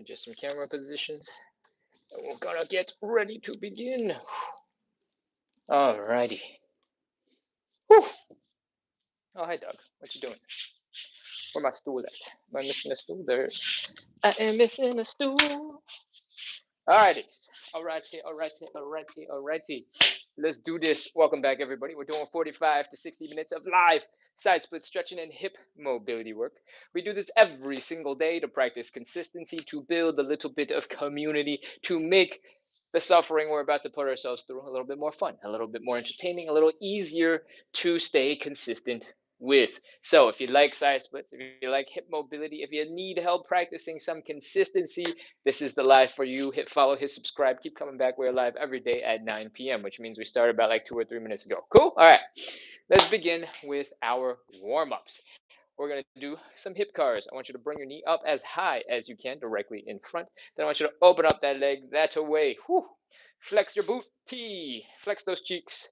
adjust some camera positions. And we're gonna get ready to begin. Alrighty. Whew. Oh, hi, Doug. What you doing? Where my stool at? Am I missing a stool? There. I am missing a stool. Alrighty. Alrighty. Let's do this. Welcome back, everybody. We're doing 45 to 60 minutes of live side split stretching and hip mobility work. We do this every single day to practice consistency, to build a little bit of community, to make the suffering we're about to put ourselves through a little bit more fun, a little bit more entertaining, a little easier to stay consistent with. So if you like side splits, if you like hip mobility, if you need help practicing some consistency, this is the live for you. Hit follow, hit subscribe, keep coming back. We're live every day at 9 p.m., which means we started about like 2 or 3 minutes ago. Cool? All right, let's begin with our warm-ups. We're going to do some hip cars. I want you to bring your knee up as high as you can, directly in front. Then I want you to open up that leg that way. Whew. Flex your booty. Flex those cheeks.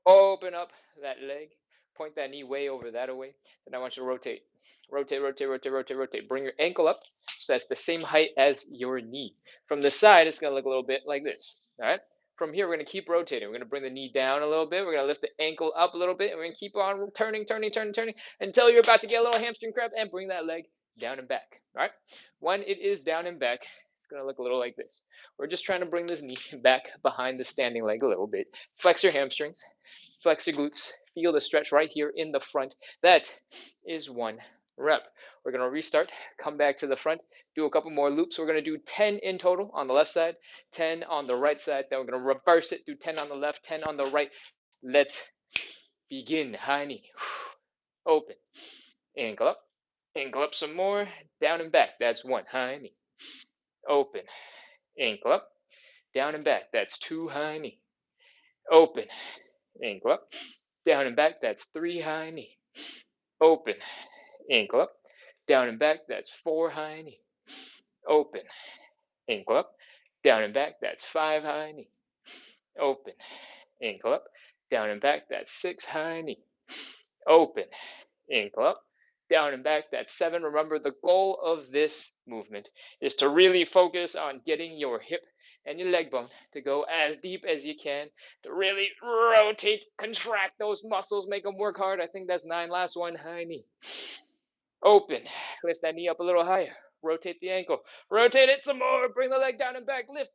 Open up that leg. Point that knee way over that way. Then I want you to rotate. Rotate. Bring your ankle up so that's the same height as your knee. From the side, it's going to look a little bit like this. All right? From here, we're going to keep rotating. We're going to bring the knee down a little bit. We're going to lift the ankle up a little bit. And we're going to keep on turning until you're about to get a little hamstring cramp and bring that leg down and back. All right? When it is down and back, it's going to look a little like this. We're just trying to bring this knee back behind the standing leg a little bit. Flex your hamstrings. Flex your glutes. Feel the stretch right here in the front. That is one rep. We're going to restart, come back to the front, do a couple more loops. We're going to do 10 in total on the left side, 10 on the right side. Then we're going to reverse it, do 10 on the left, 10 on the right. Let's begin. High knee. Open. Ankle up some more. Down and back. That's one. High knee. Open. Ankle up. Down and back. That's two. High knee. Open. Ankle up. Down and back. That's three. High knee. Open. Ankle up. Down and back. That's four. High knee. Open. Ankle up. Down and back. That's five. High knee. Open. Ankle up. Down and back. That's six. High knee. Open. Ankle up. Down and back. That's seven. Remember, the goal of this movement is to really focus on getting your hip and your leg bone to go as deep as you can, to really rotate, contract those muscles, make them work hard. I think that's 9. Last one. High knee. Open. Lift that knee up a little higher. Rotate the ankle. Rotate it some more. Bring the leg down and back. Lift.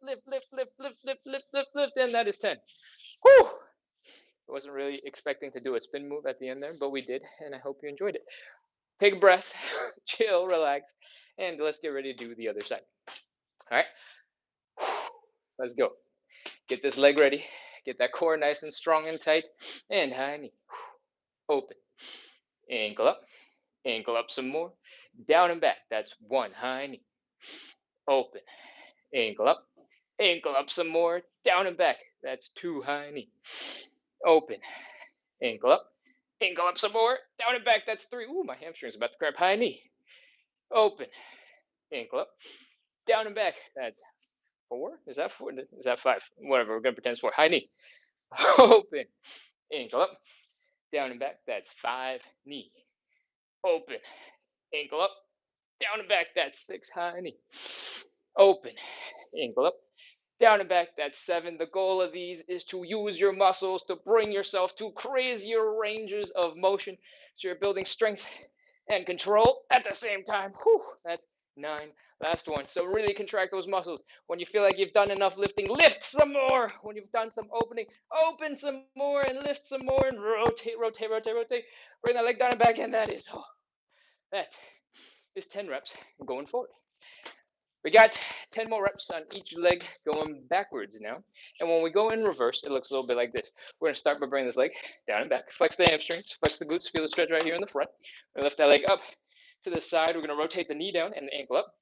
And that is 10. Whew. I wasn't really expecting to do a spin move at the end there, but we did, and I hope you enjoyed it. Take a breath, chill, relax, and let's get ready to do the other side. All right? Let's go. Get this leg ready. Get that core nice and strong and tight. And high knee. Open. Ankle up. Ankle up some more. Down and back. That's one. High knee. Open. Ankle up. Ankle up some more. Down and back. That's two. High knee. Open. Ankle up. Ankle up some more. Down and back. That's three. Ooh, my hamstring's about to cramp. High knee. Open. Ankle up. Down and back. That's 4. Is that 4? Is that 5? Whatever. We're going to pretend it's 4. High knee. Open. Ankle up. Down and back. That's 5. Knee. Open. Ankle up. Down and back. That's 6. High knee. Open. Ankle up. Down and back. That's 7. The goal of these is to use your muscles to bring yourself to crazier ranges of motion. So you're building strength and control at the same time. Whew, that's 9. Last one. So really contract those muscles. When you feel like you've done enough lifting, lift some more. When you've done some opening, open some more and lift some more and rotate. Bring that leg down and back, and that is 10 reps going forward. We got 10 more reps on each leg going backwards now. And when we go in reverse, it looks a little bit like this. We're going to start by bringing this leg down and back. Flex the hamstrings, flex the glutes, feel the stretch right here in the front. We're going to lift that leg up to the side. We're going to rotate the knee down and the ankle up.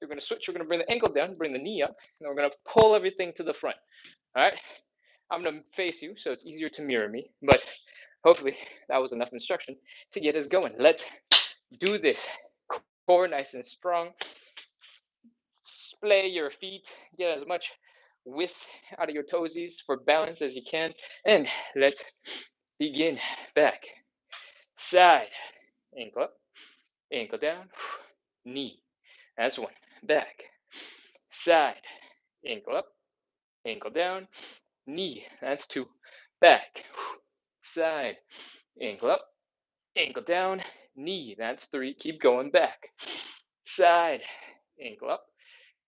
We're going to switch. We're going to bring the ankle down, bring the knee up, and then we're going to pull everything to the front. All right? I'm going to face you, so it's easier to mirror me. But hopefully that was enough instruction to get us going. Let's do this. Core nice and strong. Splay your feet, get as much width out of your toesies for balance as you can, and let's begin. Back, side, ankle up, ankle down, knee. That's one. Back, side, ankle up, ankle down, knee, that's 2, back, side, ankle up, ankle down, knee, that's 3, keep going, back, side, ankle up,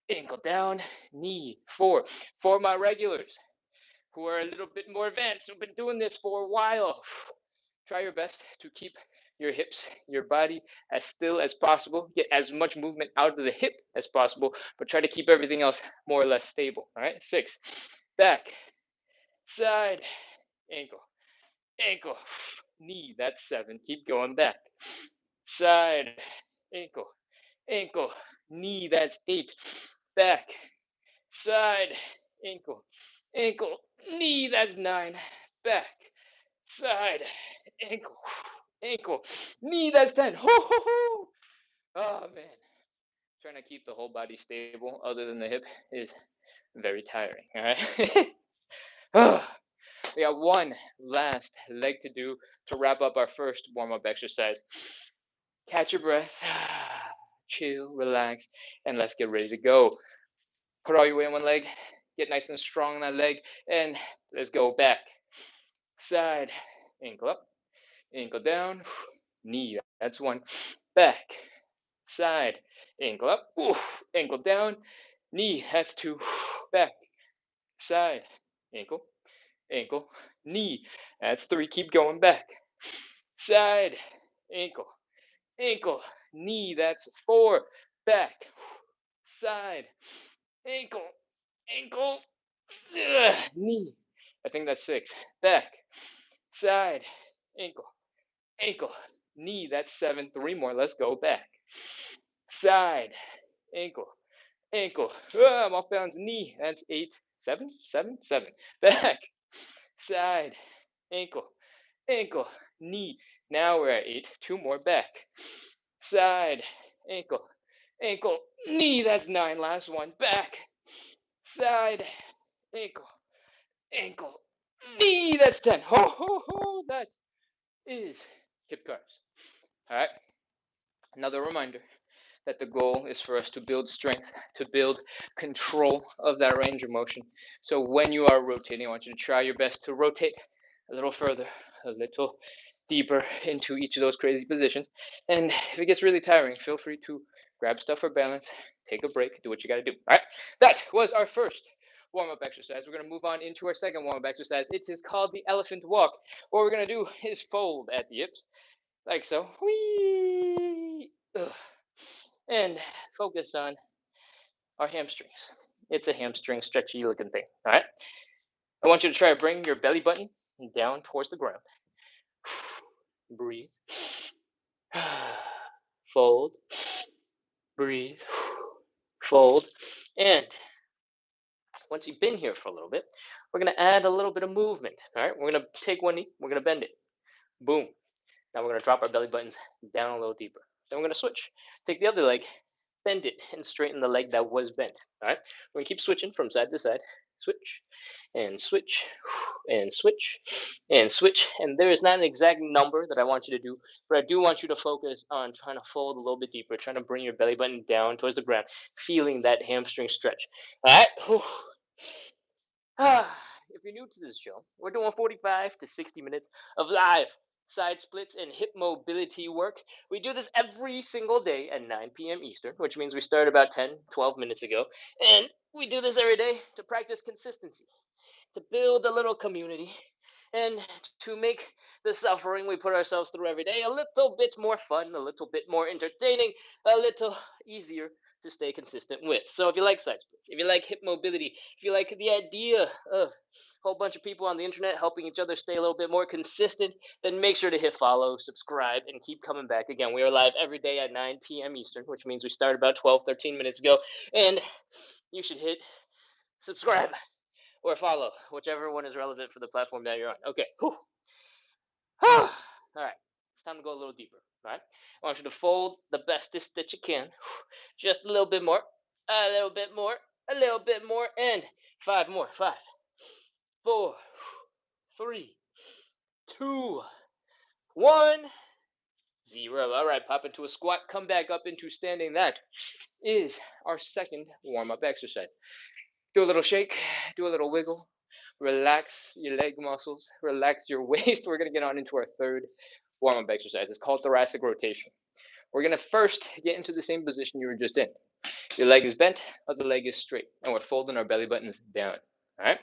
ankle down, knee, 4. For my regulars who are a little bit more advanced, who've been doing this for a while, try your best to keep your hips, your body as still as possible. Get as much movement out of the hip as possible, but try to keep everything else more or less stable. All right, 6. Back, side, ankle, ankle, knee. That's 7. Keep going, back, side, ankle, ankle, knee. That's 8. Back, side, ankle, ankle, knee. That's 9. Back, side, ankle, ankle, knee. That's 10. Ho, ho, ho. Oh man, trying to keep the whole body stable other than the hip is very tiring. All right. Oh, we got one last leg to do to wrap up our first warm up exercise. Catch your breath, chill, relax, and let's get ready to go. Put all your weight on one leg, get nice and strong on that leg, and let's go back, side, ankle up, ankle down, knee. That's 1. Back, side, ankle up, ankle down, knee. That's 2. Back, side, ankle, ankle, knee. That's 3. Keep going, back, side, ankle, ankle, knee. That's 4. Back, side, ankle, ankle, knee. I think that's 6. Back, side, ankle, ankle, knee. That's 7. 3 more. Let's go, back, side, ankle, ankle. I'm off balance. Knee. That's 8. 7, 7, 7. Back, side, ankle, ankle, knee. Now we're at 8. 2 more. Back, side, ankle, ankle, knee. That's 9. Last one. Back, side, ankle, ankle, knee. That's 10. Ho, ho, ho. That is hip curls. All right. Another reminder that the goal is for us to build strength, to build control of that range of motion. So when you are rotating, I want you to try your best to rotate a little further, a little deeper into each of those crazy positions. And if it gets really tiring, feel free to grab stuff for balance, take a break, do what you got to do. All right, that was our first warm up exercise. We're going to move on into our second warm up exercise. It is called the elephant walk. What we're going to do is fold at the hips, like so. Whee! Ugh. And focus on our hamstrings. It's a hamstring stretchy looking thing. All right. I want you to try to bring your belly button down towards the ground. Breathe. Fold. Breathe. Fold. And once you've been here for a little bit, we're going to add a little bit of movement. All right. We're going to take one knee. We're going to bend it. Boom. Now we're going to drop our belly buttons down a little deeper. Then we're going to switch. Take the other leg, bend it, and straighten the leg that was bent. All right. We're going to keep switching from side to side. Switch and switch and switch and switch. And there is not an exact number that I want you to do, but I do want you to focus on trying to fold a little bit deeper, trying to bring your belly button down towards the ground, feeling that hamstring stretch. All right. If you're new to this show, we're doing 45 to 60 minutes of live side splits and hip mobility work. We do this every single day at 9 p.m. Eastern, which means we started about 10, 12 minutes ago. And we do this every day to practice consistency, to build a little community, and to make the suffering we put ourselves through every day a little bit more fun, a little bit more entertaining, a little easier to stay consistent with. So if you like side splits, if you like hip mobility, if you like the idea of a whole bunch of people on the internet helping each other stay a little bit more consistent, then make sure to hit follow, subscribe, and keep coming back. Again, we are live every day at 9 p.m. Eastern, which means we started about 12, 13 minutes ago. And you should hit subscribe or follow, whichever one is relevant for the platform that you're on. Okay. Whew. All right. It's time to go a little deeper. All right. I want you to fold the bestest that you can. Just a little bit more, a little bit more, a little bit more, and 5 more. 5, 4, 3, 2, 1, 0. All right. Pop into a squat. Come back up into standing. That is our second warm-up exercise. Do a little shake, do a little wiggle, relax your leg muscles, relax your waist. We're going to get on into our third warm-up exercise. It's called thoracic rotation. We're going to first get into the same position you were just in. Your leg is bent, other leg is straight, and we're folding our belly buttons down. All right?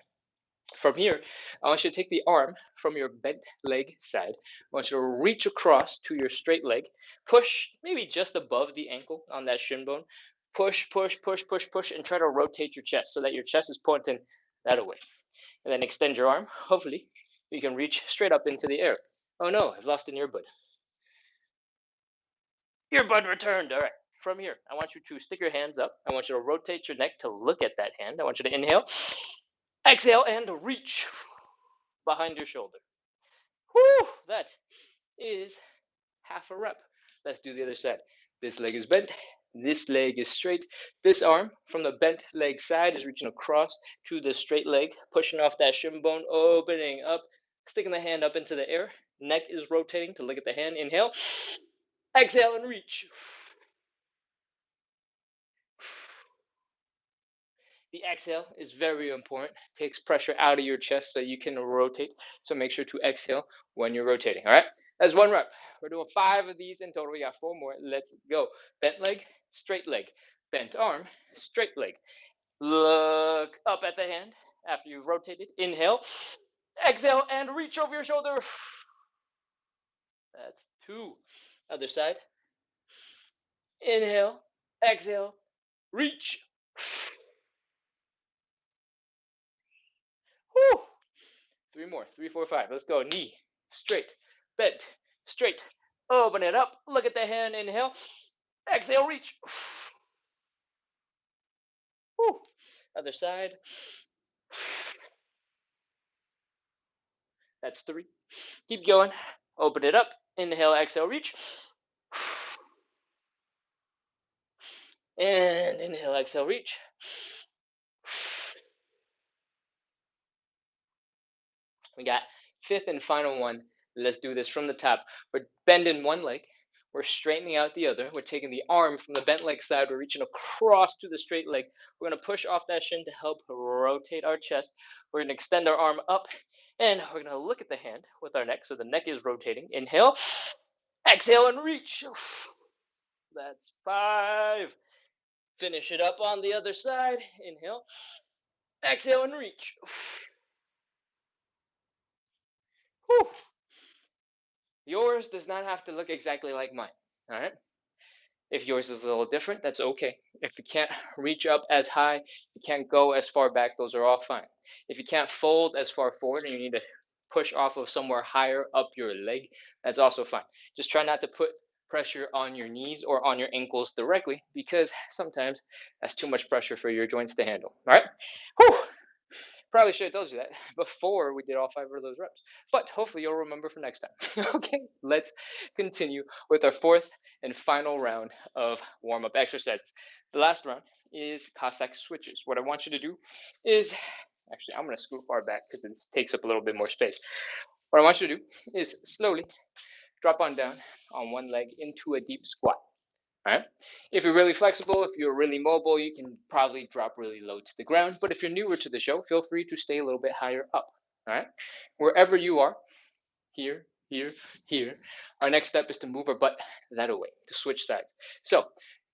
From here, I want you to take the arm from your bent leg side. I want you to reach across to your straight leg. Push maybe just above the ankle on that shin bone. Push, push, push, push, push, and try to rotate your chest so that your chest is pointing that way. And then extend your arm. Hopefully, you can reach straight up into the air. Oh no, I've lost an earbud. Earbud returned. All right. From here, I want you to stick your hands up. I want you to rotate your neck to look at that hand. I want you to inhale, exhale, and reach behind your shoulder. Whew, that is half a rep. Let's do the other side. This leg is bent. This leg is straight. This arm from the bent leg side is reaching across to the straight leg, pushing off that shin bone, opening up, sticking the hand up into the air. Neck is rotating to look at the hand. Inhale, exhale, and reach. The exhale is very important. Takes pressure out of your chest so you can rotate. So make sure to exhale when you're rotating. All right, that's one rep. We're doing 5 of these in total. We got 4 more. Let's go. Bent leg, straight leg, bent arm, straight leg. Look up at the hand after you've rotated. Inhale, exhale, and reach over your shoulder. That's 2. Other side. Inhale, exhale, reach. Whew. 3 more. 3, 4, 5. Let's go. Knee, straight, bent, straight. Open it up. Look at the hand. Inhale, exhale, reach. Whew. Other side. That's 3. Keep going. Open it up. Inhale, exhale, reach. And inhale, exhale, reach. We got 5th and final one. Let's do this from the top. We're bending one leg. We're straightening out the other. We're taking the arm from the bent leg side. We're reaching across to the straight leg. We're going to push off that shin to help rotate our chest. We're going to extend our arm up. And we're going to look at the hand with our neck. So the neck is rotating. Inhale. Exhale and reach. That's 5. Finish it up on the other side. Inhale. Exhale and reach. Whew. Yours does not have to look exactly like mine. All right. If yours is a little different, that's okay. If you can't reach up as high, you can't go as far back, those are all fine. If you can't fold as far forward and you need to push off of somewhere higher up your leg, that's also fine. Just try not to put pressure on your knees or on your ankles directly because sometimes that's too much pressure for your joints to handle. All right? Whew. Probably should have told you that before we did all 5 of those reps, but hopefully you'll remember for next time. Okay, let's continue with our 4th and final round of warm-up exercises. The last round is Cossack switches. What I want you to do is, actually, I'm going to scoot far back because it takes up a little bit more space. What I want you to do is slowly drop on down on one leg into a deep squat. All right. If you're really flexible, if you're really mobile, you can probably drop really low to the ground. But if you're newer to the show, feel free to stay a little bit higher up. All right. Wherever you are, here, here, here. Our next step is to move our butt that way, to switch sides. So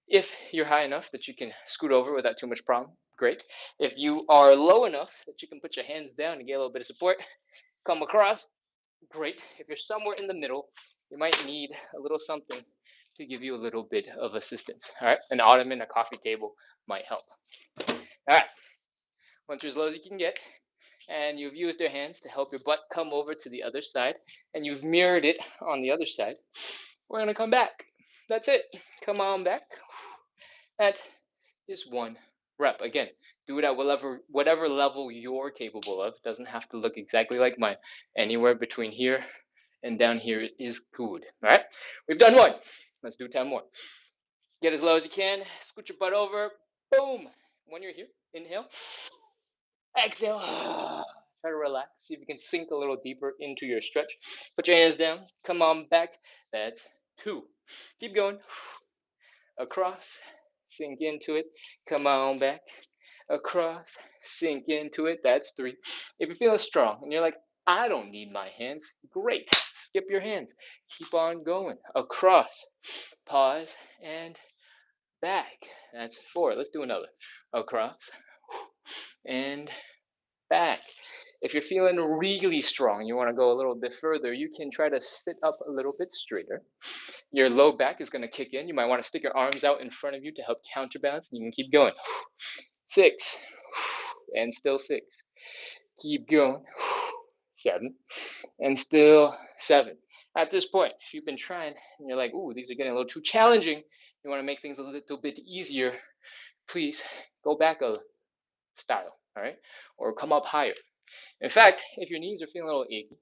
if you're high enough that you can scoot over without too much problem, great. If you are low enough that you can put your hands down and get a little bit of support, come across, great. If you're somewhere in the middle, you might need a little something to give you a little bit of assistance. All right, an ottoman, a coffee table might help. All right, once you're as low as you can get, and you've used your hands to help your butt come over to the other side, and you've mirrored it on the other side, we're gonna come back. That's it. Come on back. That is 1 rep. Again, do it at whatever level you're capable of. It doesn't have to look exactly like mine. Anywhere between here and down here is good. All right, we've done 1. Let's do 10 more. Get as low as you can. Scoot your butt over. Boom. When you're here, inhale. Exhale. Try to relax. See if you can sink a little deeper into your stretch. Put your hands down. Come on back. That's 2. Keep going. Across. sink into it, come on back, across, sink into it, that's 3. If you're feeling strong and you're like, I don't need my hands, great, skip your hands, keep on going, across, pause, and back, that's 4. Let's do another, across, and back. If you're feeling really strong, you want to go a little bit further, you can try to sit up a little bit straighter. Your low back is going to kick in. You might want to stick your arms out in front of you to help counterbalance, and you can keep going. 6, and still 6. Keep going. 7, and still 7. At this point, if you've been trying and you're like, ooh, these are getting a little too challenging, you want to make things a little bit easier, please go back a style, all right? Or come up higher. In fact, if your knees are feeling a little achy,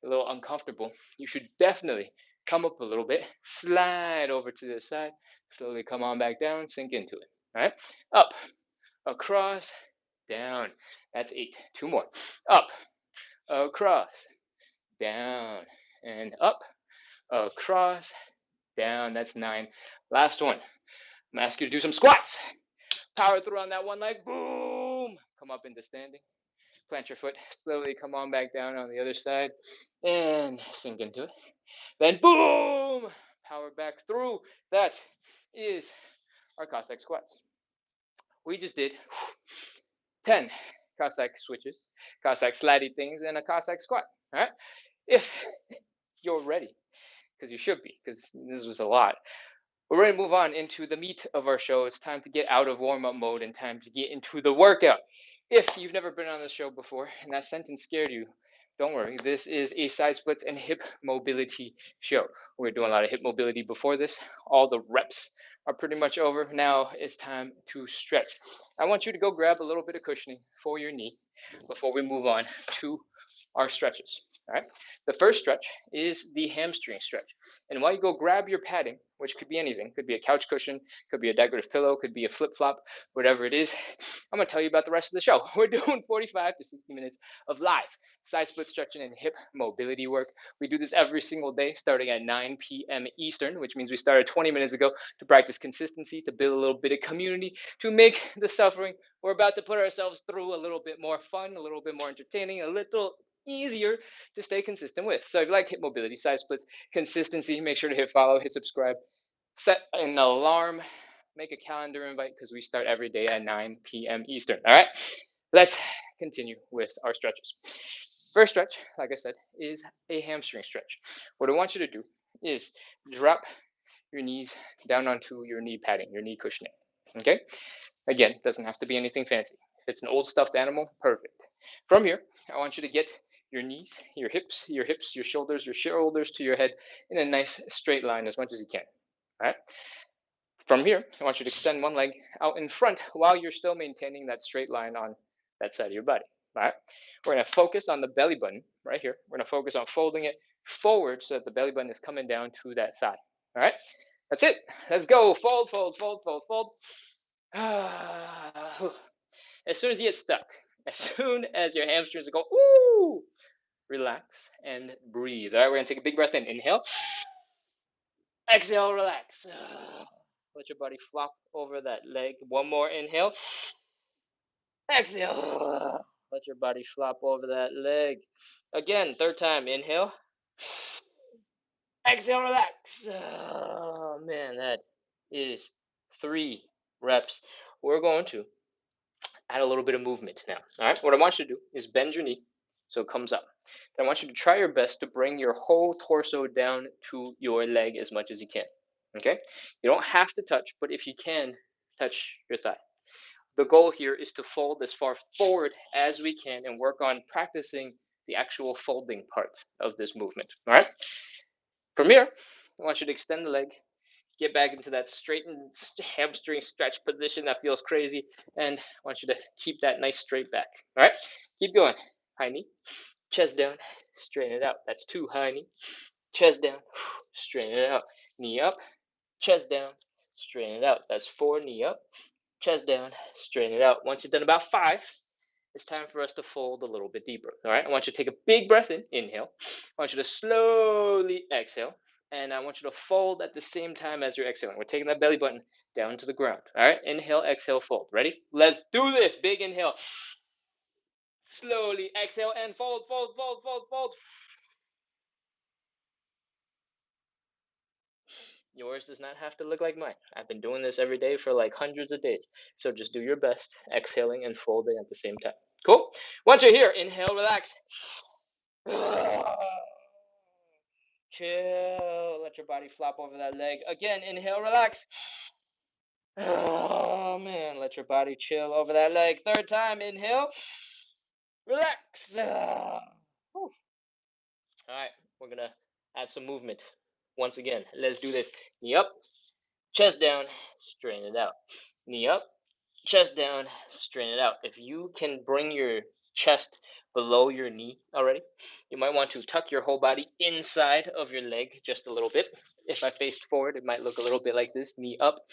a little uncomfortable, you should definitely come up a little bit, slide over to the side, slowly come on back down, sink into it. All right? Up, across, down. That's 8. 2 more. Up, across, down, and up, across, down. That's 9. Last one. I'm gonna ask you to do some squats. Power through on that one leg. Boom. Come up into standing. Plant your foot, slowly come on back down on the other side, and sink into it. Then boom, power back through. That is our Cossack squats. We just did 10 Cossack switches, Cossack slidey things, and a Cossack squat. All right. If you're ready, because you should be, because this was a lot, we're ready to move on into the meat of our show. It's time to get out of warm up mode and time to get into the workout. If you've never been on the show before and that sentence scared you, don't worry. This is a side splits and hip mobility show. We were doing a lot of hip mobility before this. All the reps are pretty much over. Now it's time to stretch. I want you to go grab a little bit of cushioning for your knee before we move on to our stretches. All right. The first stretch is the hamstring stretch. And while you go grab your padding, which could be anything, could be a couch cushion, could be a decorative pillow, could be a flip flop, whatever it is, I'm going to tell you about the rest of the show. We're doing 45 to 60 minutes of live side split stretching and hip mobility work. We do this every single day starting at 9 p.m. Eastern, which means we started 20 minutes ago to practice consistency, to build a little bit of community, to make the suffering we're about to put ourselves through a little bit more fun, a little bit more entertaining, a little easier to stay consistent with. So if you like hip mobility, side splits, consistency, make sure to hit follow, hit subscribe, set an alarm, make a calendar invite because we start every day at 9 p.m. Eastern. All right, let's continue with our stretches. First stretch, like I said, is a hamstring stretch. What I want you to do is drop your knees down onto your knee padding, your knee cushioning. Okay? Again, doesn't have to be anything fancy. If it's an old stuffed animal, perfect. From here, I want you to get your knees, your hips, your shoulders to your head in a nice straight line as much as you can. All right? From here, I want you to extend one leg out in front while you're still maintaining that straight line on that side of your body. All right? We're going to focus on the belly button right here. We're going to focus on folding it forward so that the belly button is coming down to that thigh. All right? That's it. Let's go. Fold, fold, fold, fold, fold. As soon as you get stuck, as soon as your hamstrings go, ooh, relax and breathe. All right, we're going to take a big breath in. Inhale. Exhale, relax. Let your body flop over that leg. One more inhale. Exhale. Let your body flop over that leg. Again, third time. Inhale. Exhale, relax. Oh, man, that is 3 reps. We're going to add a little bit of movement now. All right, what I want you to do is bend your knee so it comes up. I want you to try your best to bring your whole torso down to your leg as much as you can. Okay? You don't have to touch, but if you can, touch your thigh. The goal here is to fold as far forward as we can and work on practicing the actual folding part of this movement. All right? From here, I want you to extend the leg, get back into that straightened hamstring stretch position that feels crazy, and I want you to keep that nice straight back. All right? Keep going. High knee, chest down, straighten it out. That's 2 high knee, chest down, straighten it out. Knee up, chest down, straighten it out. That's 4, knee up, chest down, straighten it out. Once you've done about 5, it's time for us to fold a little bit deeper. All right, I want you to take a big breath in, inhale. I want you to slowly exhale. and I want you to fold at the same time as you're exhaling. We're taking that belly button down to the ground. All right, inhale, exhale, fold. Ready? Let's do this. Big inhale. Slowly exhale and fold, fold, fold, fold, fold. Yours does not have to look like mine. I've been doing this every day for like hundreds of days. So just do your best, exhaling and folding at the same time. Cool? Once you're here, inhale, relax. Chill. Let your body flop over that leg. Again, inhale, relax. Oh man, let your body chill over that leg. Third time, inhale, relax. All right, we're gonna add some movement. Once again, let's do this. Knee up, chest down, straighten it out. Knee up, chest down, straighten it out. If you can bring your chest below your knee already, you might want to tuck your whole body inside of your leg just a little bit. If I faced forward, it might look a little bit like this. Knee up,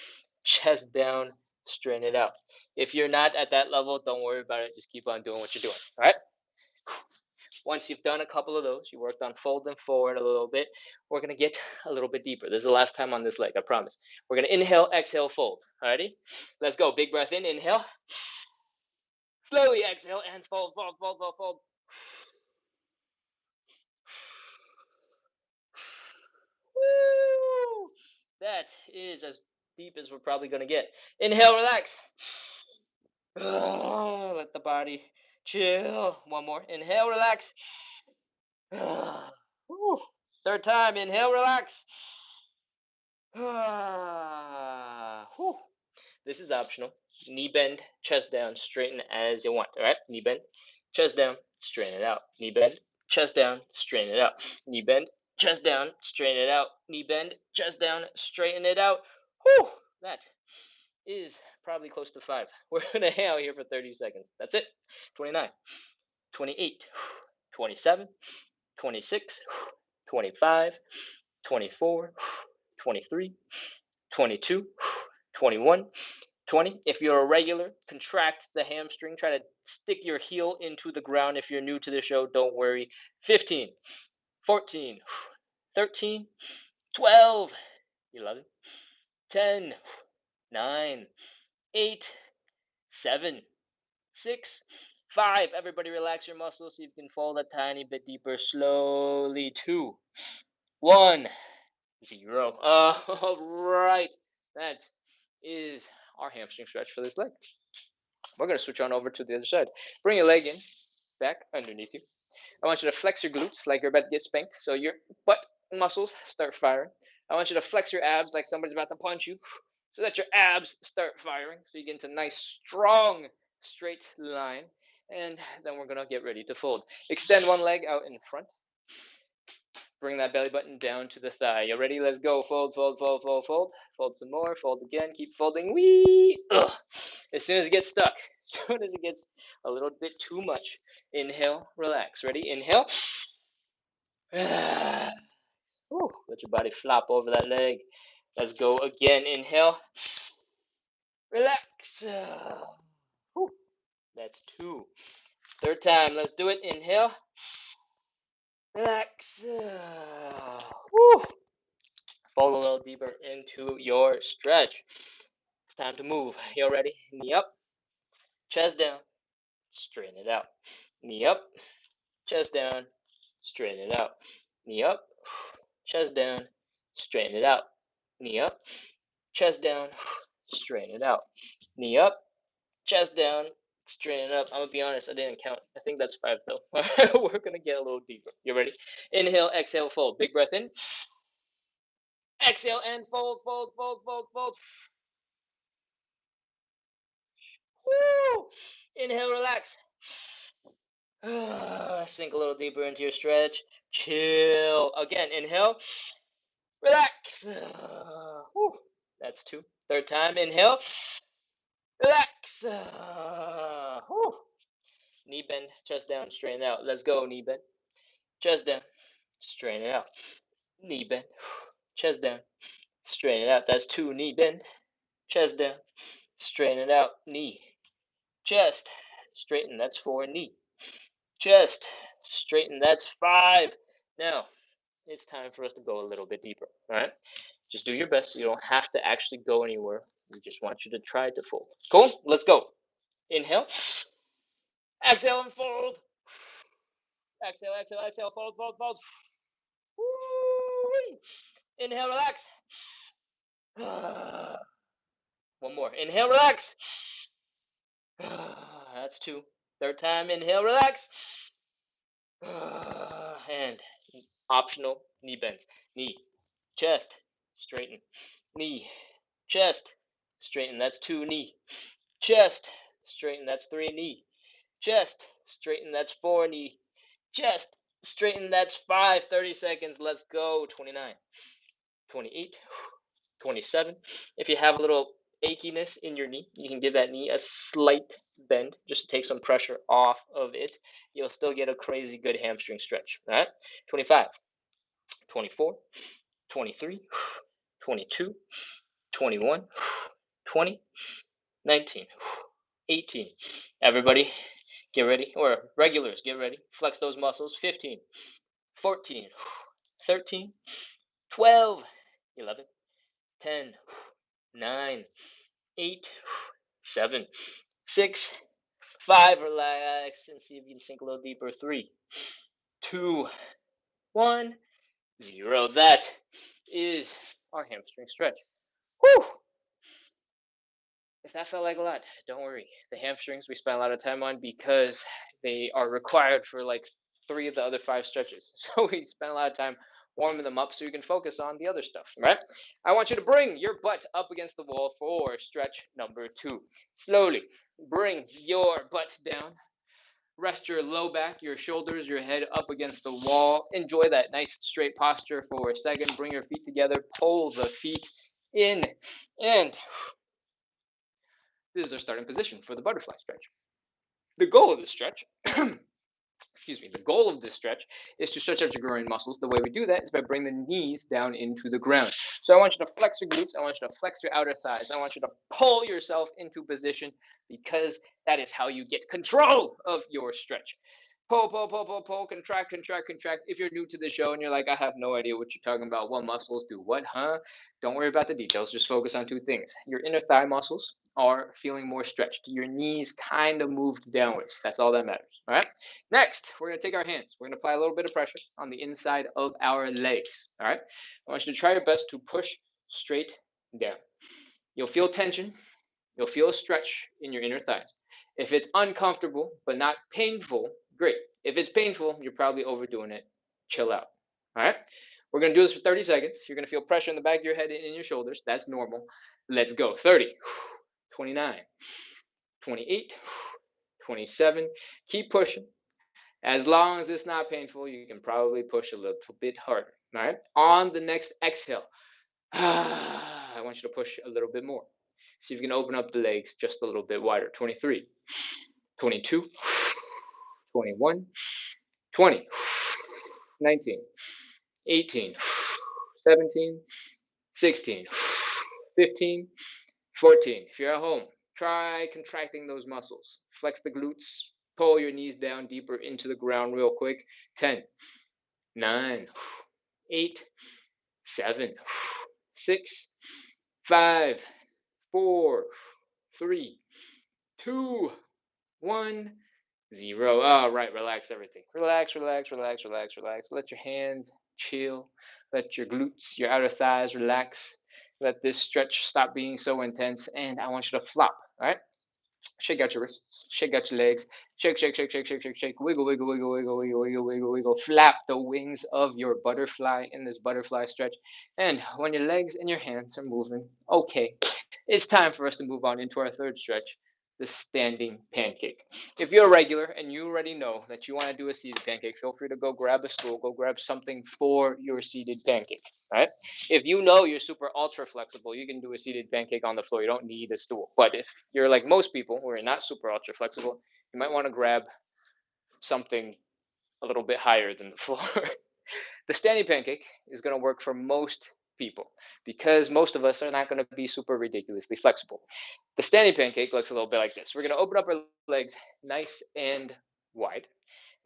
chest down, straighten it out. If you're not at that level, don't worry about it. Just keep on doing what you're doing. All right? Once you've done a couple of those, you worked on folding forward a little bit, we're going to get a little bit deeper. This is the last time on this leg, I promise. We're going to inhale, exhale, fold. Alrighty? Let's go. Big breath in, inhale. Slowly exhale and fold, fold, fold, fold, fold. Woo! That is as deep as we're probably going to get. Inhale, relax. Let the body chill. One more. Inhale, relax. Third time. Inhale, relax. This is optional. Knee bend, chest down, straighten as you want. All right, knee bend, chest down, straighten it out. Knee bend, chest down, straighten it out. Knee bend, chest down, straighten it out. Knee bend, chest down, straighten it out. Whew, that is probably close to 5. We're gonna hang out here for 30 seconds. That's it. 29, 28, 27, 26, 25, 24, 23, 22, 21, 20. If you're a regular, contract the hamstring. Try to stick your heel into the ground. If you're new to the show, don't worry. 15, 14, 13, 12, 11, 10, 9, 8, 7, 6, 5. Everybody relax your muscles so you can fold a tiny bit deeper slowly. 2, 1, 0. All right. That is our hamstring stretch for this leg. We're going to switch on over to the other side. Bring your leg in, back, underneath you. I want you to flex your glutes like you're about to get spanked, so your butt muscles start firing. I want you to flex your abs like somebody's about to punch you, so that your abs start firing, so you get into a nice, strong, straight line. And then we're going to get ready to fold. Extend one leg out in front. Bring that belly button down to the thigh. You ready? Let's go. Fold, fold, fold, fold, fold. Fold some more. Fold again. Keep folding. Wee! Ugh. As soon as it gets stuck, as soon as it gets a little bit too much, inhale, relax. Ready? Inhale. Whew. Let your body flop over that leg. Let's go again. Inhale. Relax. Whew. That's 2. Third time. Let's do it. Inhale. Relax. Whew. Fold a little deeper into your stretch. It's time to move. You ready? Knee up, chest down, straighten it out. Knee up, chest down, straighten it out. Knee up, chest down, straighten it out. Knee up, chest down, straighten it out. Knee up, chest down, straighten it up. I'm gonna be honest, I didn't count. I think that's 5 though. We're gonna get a little deeper. You ready? Inhale, exhale, fold. Big breath in. Exhale and fold, fold, fold, fold, fold. Woo! Inhale, relax. Sink a little deeper into your stretch. Chill. Again, inhale. Relax. Woo. That's 2. Third time, inhale. Relax. Woo. Knee bend, chest down, straighten out. Let's go, knee bend. Chest down, straighten it out. Knee bend, chest down, straighten it out. That's 2. Knee bend, chest down, straighten it out. Knee, chest, straighten. That's 4. Knee, chest, straighten. That's 5. Now, it's time for us to go a little bit deeper. All right, just do your best. You don't have to actually go anywhere. We just want you to try to fold. Cool. Let's go. Inhale. Exhale and fold. Exhale, exhale, exhale. Fold, fold, fold. Woo-wee. Inhale, relax. One more. Inhale, relax. That's two. Third time. Inhale, relax. And optional knee bends. Knee, chest, straighten. Knee, chest, straighten. That's two. Knee, chest, straighten. That's three. Knee, chest, straighten. That's four. Knee, chest, straighten. That's five. 30 seconds. Let's go. 29, 28, 27. If you have a little achiness in your knee, you can give that knee a slight bend just to take some pressure off of it. You'll still get a crazy good hamstring stretch. All right, 25, 24, 23, 22, 21, 20, 19, 18. Everybody, get ready, or regulars, get ready. Flex those muscles. 15, 14, 13, 12, 11, 10, 9, 8, 7, 6, 5. Relax and see if you can sink a little deeper. 3, 2, 1, 0. That is our hamstring stretch. Whew! If that felt like a lot, don't worry. The hamstrings we spend a lot of time on because they are required for like three of the other five stretches. So we spend a lot of time warming them up so you can focus on the other stuff, right? I want you to bring your butt up against the wall for stretch number 2. Slowly bring your butt down. Rest your low back, your shoulders, your head up against the wall. Enjoy that nice straight posture for a second. Bring your feet together. Pull the feet in. And this is our starting position for the butterfly stretch. The goal of the stretch, excuse me, the goal of this stretch is to stretch out your groin muscles. The way we do that is by bringing the knees down into the ground. So I want you to flex your glutes. I want you to flex your outer thighs. I want you to pull yourself into position because that is how you get control of your stretch. Pull, pull, pull, pull, pull, contract, contract, contract. If you're new to the show and you're like, I have no idea what you're talking about, what muscles do what, huh? Don't worry about the details. Just focus on two things. Your inner thigh muscles are feeling more stretched. Your knees kind of moved downwards. That's all that matters. All right. Next, we're going to take our hands. We're going to apply a little bit of pressure on the inside of our legs. All right. I want you to try your best to push straight down. You'll feel tension. You'll feel a stretch in your inner thighs. If it's uncomfortable but not painful, great. If it's painful, you're probably overdoing it. Chill out. All right? We're going to do this for 30 seconds. You're going to feel pressure in the back of your head and in your shoulders. That's normal. Let's go. 30, 29, 28, 27. Keep pushing. As long as it's not painful, you can probably push a little bit harder. All right? On the next exhale, I want you to push a little bit more. See if you can open up the legs just a little bit wider. 23, 22, 21, 20, 19, 18, 17, 16, 15, 14. If you're at home, try contracting those muscles. Flex the glutes. Pull your knees down deeper into the ground real quick. 10, 9, 8, 7, 6, 5, 4, 3, 2, 1, 0. All right, relax everything. Relax, relax, relax, relax, relax. Let your hands chill. Let your glutes, your outer thighs relax. Let this stretch stop being so intense. And I want you to flop. All right? Shake out your wrists. Shake out your legs. Shake, shake, shake, shake, shake, shake, shake. Wiggle, wiggle, wiggle, wiggle, wiggle, wiggle, wiggle, wiggle. Flap the wings of your butterfly in this butterfly stretch. And when your legs and your hands are moving, okay, it's time for us to move on into our third stretch, the standing pancake. If you're a regular and you already know that you want to do a seated pancake, feel free to go grab a stool, go grab something for your seated pancake. All right. If you know you're super ultra flexible, you can do a seated pancake on the floor. You don't need a stool. But if you're like most people who are not super ultra flexible, you might want to grab something a little bit higher than the floor. The standing pancake is going to work for most people because most of us are not going to be super ridiculously flexible. The standing pancake looks a little bit like this. We're going to open up our legs nice and wide,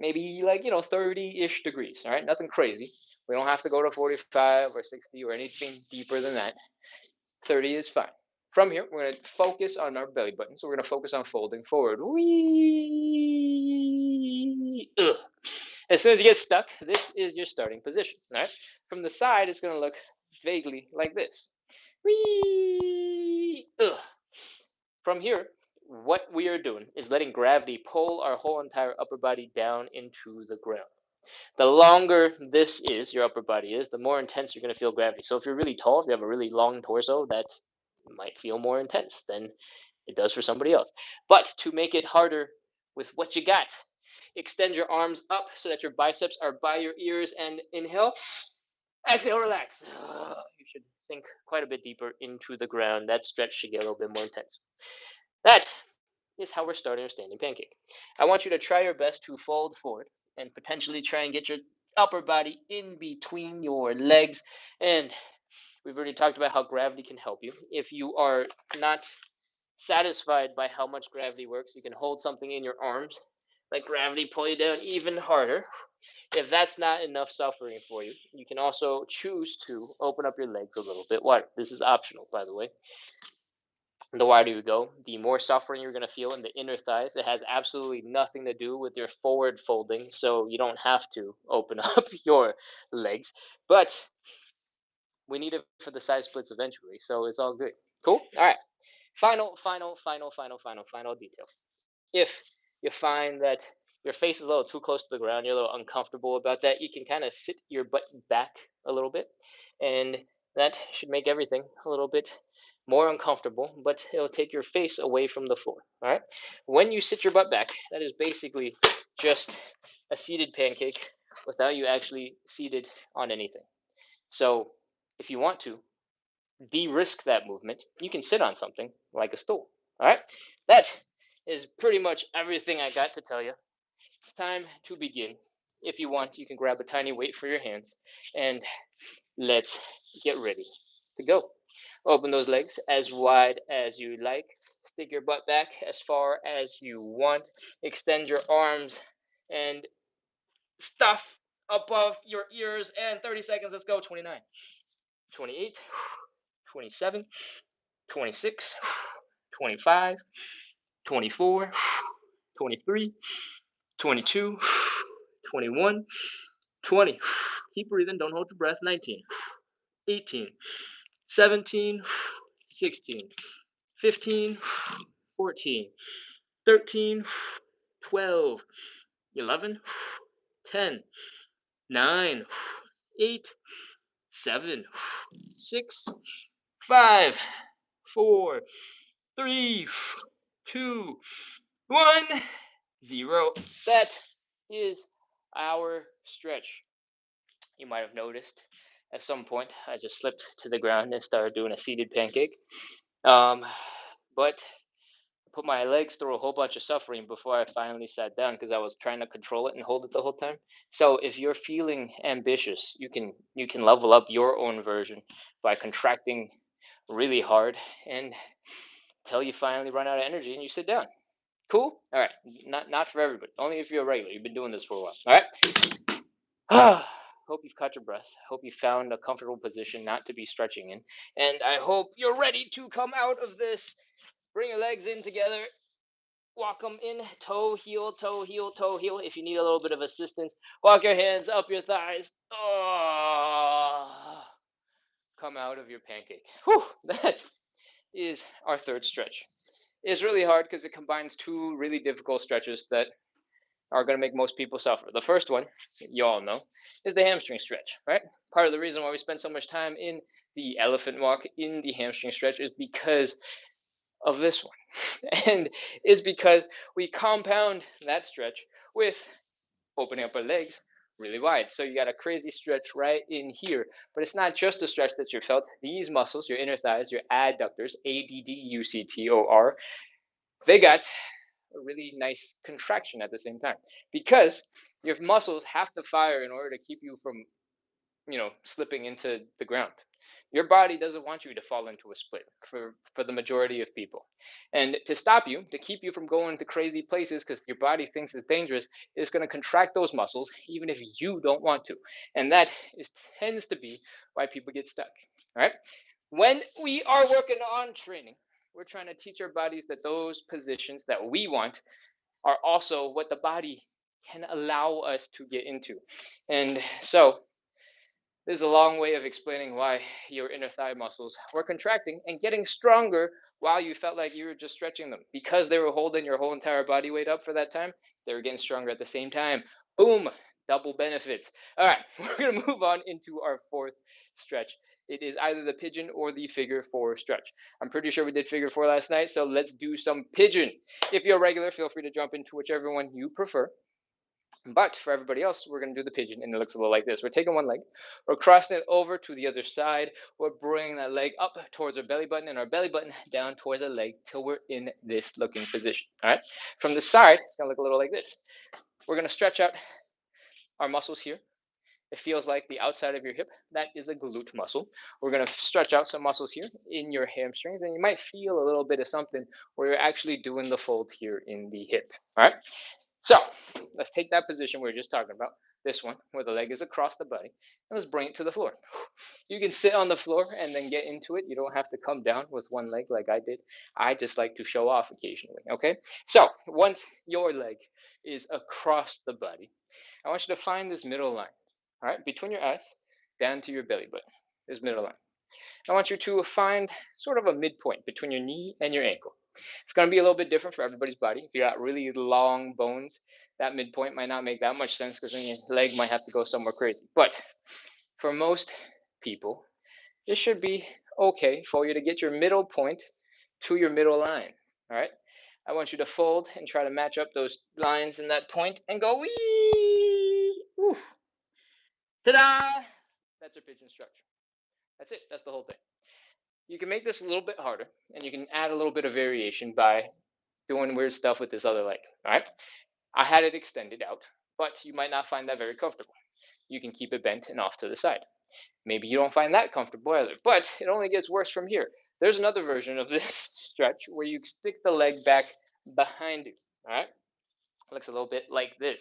maybe like, 30-ish degrees, all right? Nothing crazy. We don't have to go to 45 or 60 or anything deeper than that. 30 is fine. From here, we're going to focus on our belly button. So we're going to focus on folding forward. Wee. Ugh. As soon as you get stuck, this is your starting position. All right. From the side, it's going to look vaguely like this. Wee. Ugh. From here, what we are doing is letting gravity pull our whole entire upper body down into the ground. The longer this is, your upper body is, the more intense you're going to feel gravity. So if you're really tall, if you have a really long torso, that might feel more intense than it does for somebody else. But to make it harder with what you got, extend your arms up so that your biceps are by your ears and inhale. Exhale, relax. You should sink quite a bit deeper into the ground. That stretch should get a little bit more intense. That is how we're starting our standing pancake. I want you to try your best to fold forward and potentially try and get your upper body in between your legs. And we've already talked about how gravity can help you. If you are not satisfied by how much gravity works, you can hold something in your arms, let gravity pull you down even harder. If that's not enough suffering for you, you can also choose to open up your legs a little bit wider. This is optional, by the way. The wider you go, the more suffering you're going to feel in the inner thighs. It has absolutely nothing to do with your forward folding, so you don't have to open up your legs. But we need it for the side splits eventually, so it's all good. Cool? All right. Final detail. If you find that your face is a little too close to the ground, you're a little uncomfortable about that, you can kind of sit your butt back a little bit, and that should make everything a little bit more uncomfortable, but it'll take your face away from the floor. All right. When you sit your butt back, that is basically just a seated pancake without you actually seated on anything. So if you want to de-risk that movement, you can sit on something like a stool. All right. That is pretty much everything I got to tell you. It's time to begin. If you want, you can grab a tiny weight for your hands and let's get ready to go. Open those legs as wide as you like. Stick your butt back as far as you want. Extend your arms and stuff above your ears. And 30 seconds. Let's go. 29, 28, 27, 26, 25, 24, 23, 22, 21, 20. Keep breathing. Don't hold your breath. 19, 18, 17, 16, 15, 14, 13, 12, 11, 10, 9, 8, 7, 6, 5, 4, 3, 2, 1, 0. That is our stretch. You might have noticed at some point I just slipped to the ground and started doing a seated pancake. But put my legs through a whole bunch of suffering before I finally sat down because I was trying to control it and hold it the whole time. So if you're feeling ambitious, you can level up your own version by contracting really hard and till you finally run out of energy and you sit down. Cool? All right. Not for everybody. Only if you're a regular. You've been doing this for a while. All right. Hope you've caught your breath. Hope you found a comfortable position not to be stretching in. And I hope you're ready to come out of this. Bring your legs in together. Walk them in, toe, heel, toe, heel, toe, heel. If you need a little bit of assistance, walk your hands up your thighs. Oh, come out of your pancake. Whew, that is our third stretch. It's really hard because it combines two really difficult stretches that are going to make most people suffer. The first one, you all know, is the hamstring stretch, right? Part of the reason why we spend so much time in the elephant walk, in the hamstring stretch, is because of this one. And is because we compound that stretch with opening up our legs really wide. So you got a crazy stretch right in here. But it's not just a stretch that you felt. These muscles, your inner thighs, your adductors, ADDUCTOR, they got a really nice contraction at the same time because your muscles have to fire in order to keep you from, slipping into the ground. Your body doesn't want you to fall into a split for the majority of people. And to stop you, to keep you from going to crazy places because your body thinks it's dangerous, it's going to contract those muscles even if you don't want to. And that tends to be why people get stuck. All right. When we are working on training, we're trying to teach our bodies that those positions that we want are also what the body can allow us to get into. And so this is a long way of explaining why your inner thigh muscles were contracting and getting stronger while you felt like you were just stretching them. Because they were holding your whole entire body weight up for that time, they were getting stronger at the same time. Boom, double benefits. All right, we're going to move on into our fourth stretch. It is either the pigeon or the figure four stretch. I'm pretty sure we did figure four last night, so let's do some pigeon. If you're a regular, feel free to jump into whichever one you prefer. But for everybody else, we're going to do the pigeon, and it looks a little like this. We're taking one leg, we're crossing it over to the other side, we're bringing that leg up towards our belly button, and our belly button down towards the leg till we're in this looking position. All right. From the side, it's going to look a little like this. We're going to stretch out our muscles here. It feels like the outside of your hip. That is a glute muscle. We're going to stretch out some muscles here in your hamstrings, and you might feel a little bit of something where you're actually doing the fold here in the hip. All right. So let's take that position we were just talking about, this one, where the leg is across the body, and let's bring it to the floor. You can sit on the floor and then get into it. You don't have to come down with one leg like I did. I just like to show off occasionally, okay? So once your leg is across the body, I want you to find this middle line, all right, between your eyes, down to your belly button, this middle line. I want you to find sort of a midpoint between your knee and your ankle. It's going to be a little bit different for everybody's body. If you got really long bones, that midpoint might not make that much sense because then your leg might have to go somewhere crazy. But for most people, it should be okay for you to get your middle point to your middle line. All right. I want you to fold and try to match up those lines in that point and go wee. Oof. Ta-da! That's your pigeon structure. That's it. That's the whole thing. You can make this a little bit harder, and you can add a little bit of variation by doing weird stuff with this other leg. All right. I had it extended out, but you might not find that very comfortable. You can keep it bent and off to the side. Maybe you don't find that comfortable either, but it only gets worse from here. There's another version of this stretch where you stick the leg back behind you. All right. It looks a little bit like this.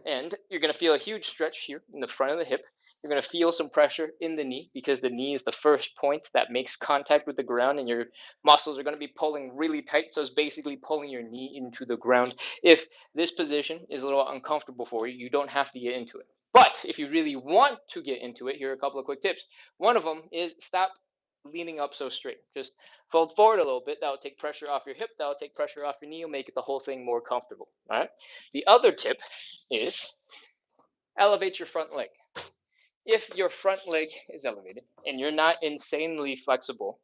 And you're going to feel a huge stretch here in the front of the hip. You're going to feel some pressure in the knee because the knee is the first point that makes contact with the ground, and your muscles are going to be pulling really tight. So it's basically pulling your knee into the ground. If this position is a little uncomfortable for you, you don't have to get into it. But if you really want to get into it, here are a couple of quick tips. One of them is stop leaning up so straight. Just fold forward a little bit. That'll take pressure off your hip. That'll take pressure off your knee. It'll make the whole thing more comfortable. All right. The other tip is elevate your front leg. If your front leg is elevated and you're not insanely flexible,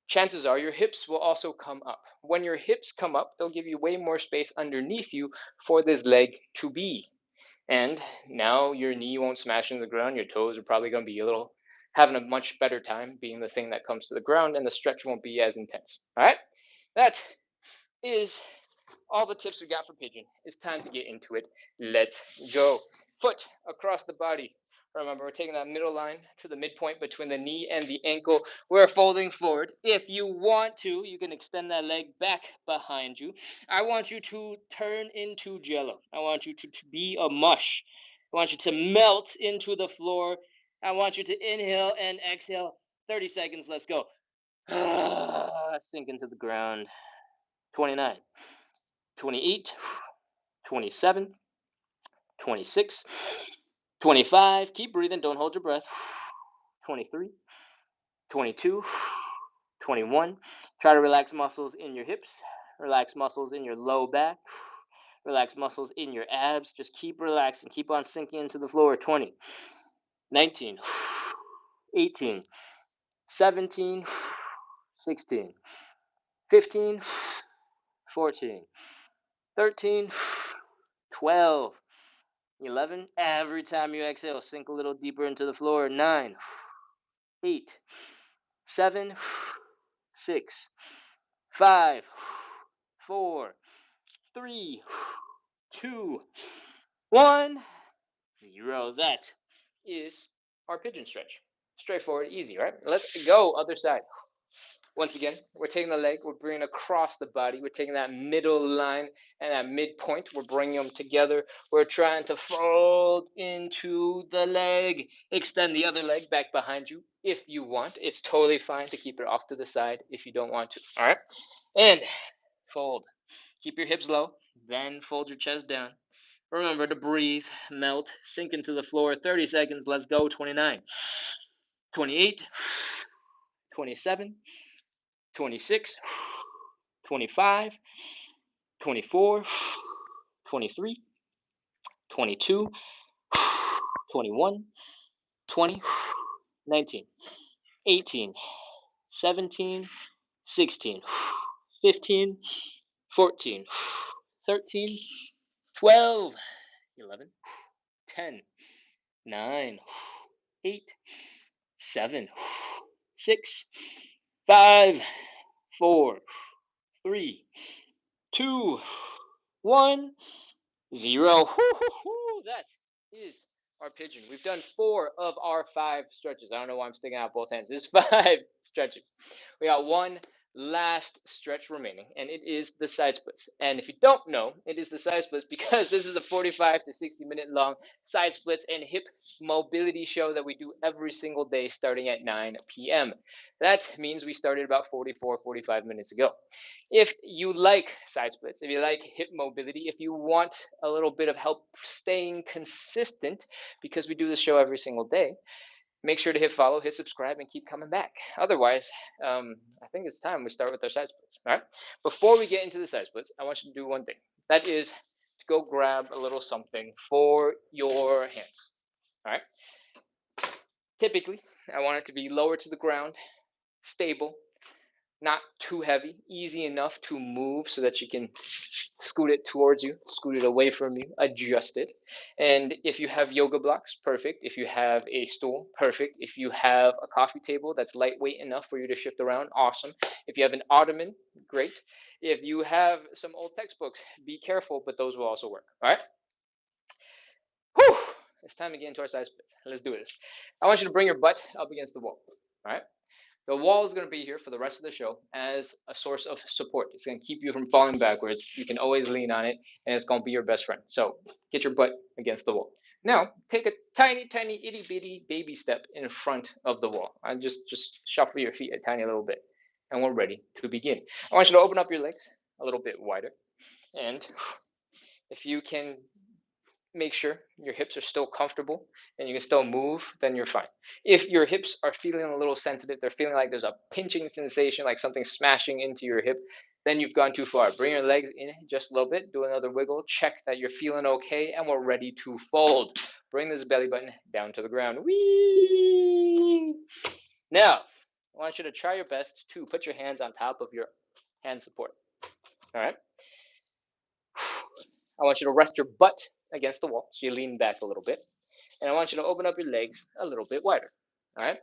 chances are your hips will also come up. When your hips come up, they'll give you way more space underneath you for this leg to be. And now your knee won't smash into the ground. Your toes are probably going to be having a much better time being the thing that comes to the ground, and the stretch won't be as intense. All right? That is all the tips we got for pigeon. It's time to get into it. Let's go. Foot across the body. Remember, we're taking that middle line to the midpoint between the knee and the ankle. We're folding forward. If you want to, you can extend that leg back behind you. I want you to turn into jello. I want you to be a mush. I want you to melt into the floor. I want you to inhale and exhale. 30 seconds. Let's go. Sink into the ground. 29. 28, 27, 26, 25. Keep breathing. Don't hold your breath. 23, 22, 21. Try to relax muscles in your hips. Relax muscles in your low back. Relax muscles in your abs. Just keep relaxing. Keep on sinking into the floor. 20, 19, 18, 17, 16, 15, 14, 13, 12, 11. Every time you exhale, sink a little deeper into the floor. 9, 8, 7, 6, 5, 4, 3, 2, 1, 0. That is our pigeon stretch. Straightforward, easy, right? Let's go, other side. Once again, we're taking the leg, we're bringing it across the body, we're taking that middle line and that midpoint, we're bringing them together. We're trying to fold into the leg. Extend the other leg back behind you if you want. It's totally fine to keep it off to the side if you don't want to. All right, and fold. Keep your hips low, then fold your chest down. Remember to breathe, melt, sink into the floor. 30 seconds. Let's go. 29, 28, 27, 26, 25, 24, 23, 22, 21, 20, 19, 18, 17, 16, 15, 14, 13, 12, 11, 10, 9, 8, 7, 6, 5, 4, 3, 2, 1, 0. That is our pigeon. We've done 4 of our 5 stretches. I don't know why I'm sticking out both hands. This is 5 stretches. We got one last stretch remaining, and it is the side splits. And if you don't know, it is the side splits because this is a 45 to 60-minute long side splits and hip mobility show that we do every single day starting at 9 p.m. That means we started about 44, 45 minutes ago. If you like side splits, if you like hip mobility, if you want a little bit of help staying consistent, because we do this show every single day, make sure to hit follow, hit subscribe, and keep coming back. Otherwise, I think it's time we start with our side splits. All right. Before we get into the side splits, I want you to do one thing. That is to go grab a little something for your hands. All right. Typically, I want it to be lower to the ground, stable, not too heavy, easy enough to move so that you can scoot it towards you, scoot it away from you, adjust it. And if you have yoga blocks, perfect. If you have a stool, perfect. If you have a coffee table that's lightweight enough for you to shift around, awesome. If you have an ottoman, great. If you have some old textbooks, be careful, but those will also work. All right? Whew! It's time to get into our side split. Let's do this. I want you to bring your butt up against the wall. All right? The wall is going to be here for the rest of the show as a source of support. It's going to keep you from falling backwards. You can always lean on it, and it's going to be your best friend. So get your butt against the wall. Now, take a tiny, tiny, itty bitty baby step in front of the wall. And just shuffle your feet a tiny little bit, and we're ready to begin. I want you to open up your legs a little bit wider, and if you can make sure your hips are still comfortable and you can still move, then you're fine. If your hips are feeling a little sensitive, they're feeling like there's a pinching sensation, like something smashing into your hip, then you've gone too far. Bring your legs in just a little bit, do another wiggle, check that you're feeling okay, and we're ready to fold. Bring this belly button down to the ground. Whee! Now, I want you to try your best to put your hands on top of your hand support. All right? I want you to rest your butt against the wall, so you lean back a little bit. And I want you to open up your legs a little bit wider. All right?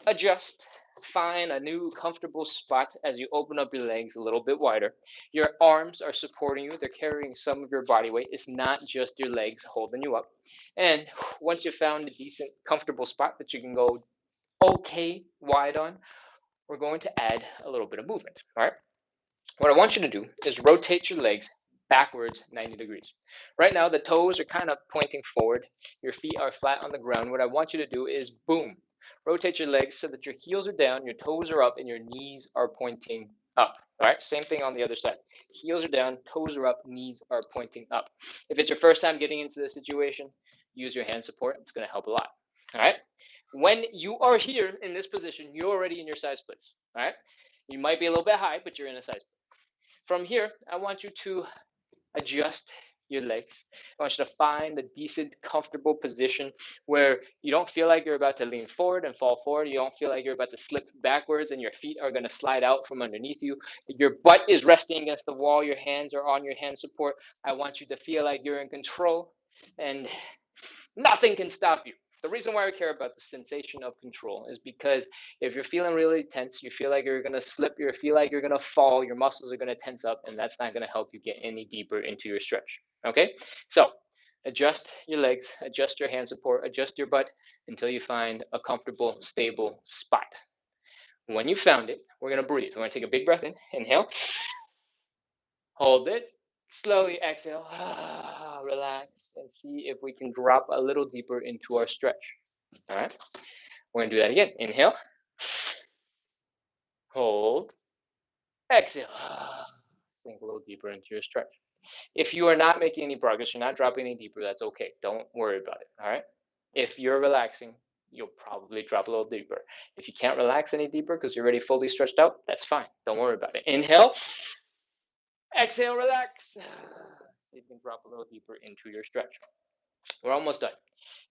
Adjust. Find a new comfortable spot as you open up your legs a little bit wider. Your arms are supporting you, they're carrying some of your body weight. It's not just your legs holding you up. And once you've found a decent, comfortable spot that you can go okay wide on, we're going to add a little bit of movement. All right? What I want you to do is rotate your legs backwards 90 degrees. Right now, the toes are kind of pointing forward. Your feet are flat on the ground. What I want you to do is boom, rotate your legs so that your heels are down, your toes are up, and your knees are pointing up. All right, same thing on the other side. Heels are down, toes are up, knees are pointing up. If it's your first time getting into this situation, use your hand support. It's going to help a lot. All right. When you are here in this position, you're already in your side splits. All right. You might be a little bit high, but you're in a side split. From here, I want you to adjust your legs. I want you to find a decent, comfortable position where you don't feel like you're about to lean forward and fall forward. You don't feel like you're about to slip backwards and your feet are going to slide out from underneath you. Your butt is resting against the wall. Your hands are on your hand support. I want you to feel like you're in control and nothing can stop you. The reason why I care about the sensation of control is because if you're feeling really tense, you feel like you're going to slip, you feel like you're going to fall, your muscles are going to tense up, and that's not going to help you get any deeper into your stretch. Okay? So adjust your legs, adjust your hand support, adjust your butt. until you find a comfortable, stable spot. When you found it, we're going to breathe. We're going to take a big breath in. Inhale, hold it, slowly exhale, relax, and see if we can drop a little deeper into our stretch. All right, we're going to do that again. Inhale, hold, exhale, sink a little deeper into your stretch. If you are not making any progress, you're not dropping any deeper, that's okay. Don't worry about it. All right. If you're relaxing, you'll probably drop a little deeper. If you can't relax any deeper because you're already fully stretched out, that's fine. Don't worry about it. Inhale, exhale, relax. You can drop a little deeper into your stretch. We're almost done.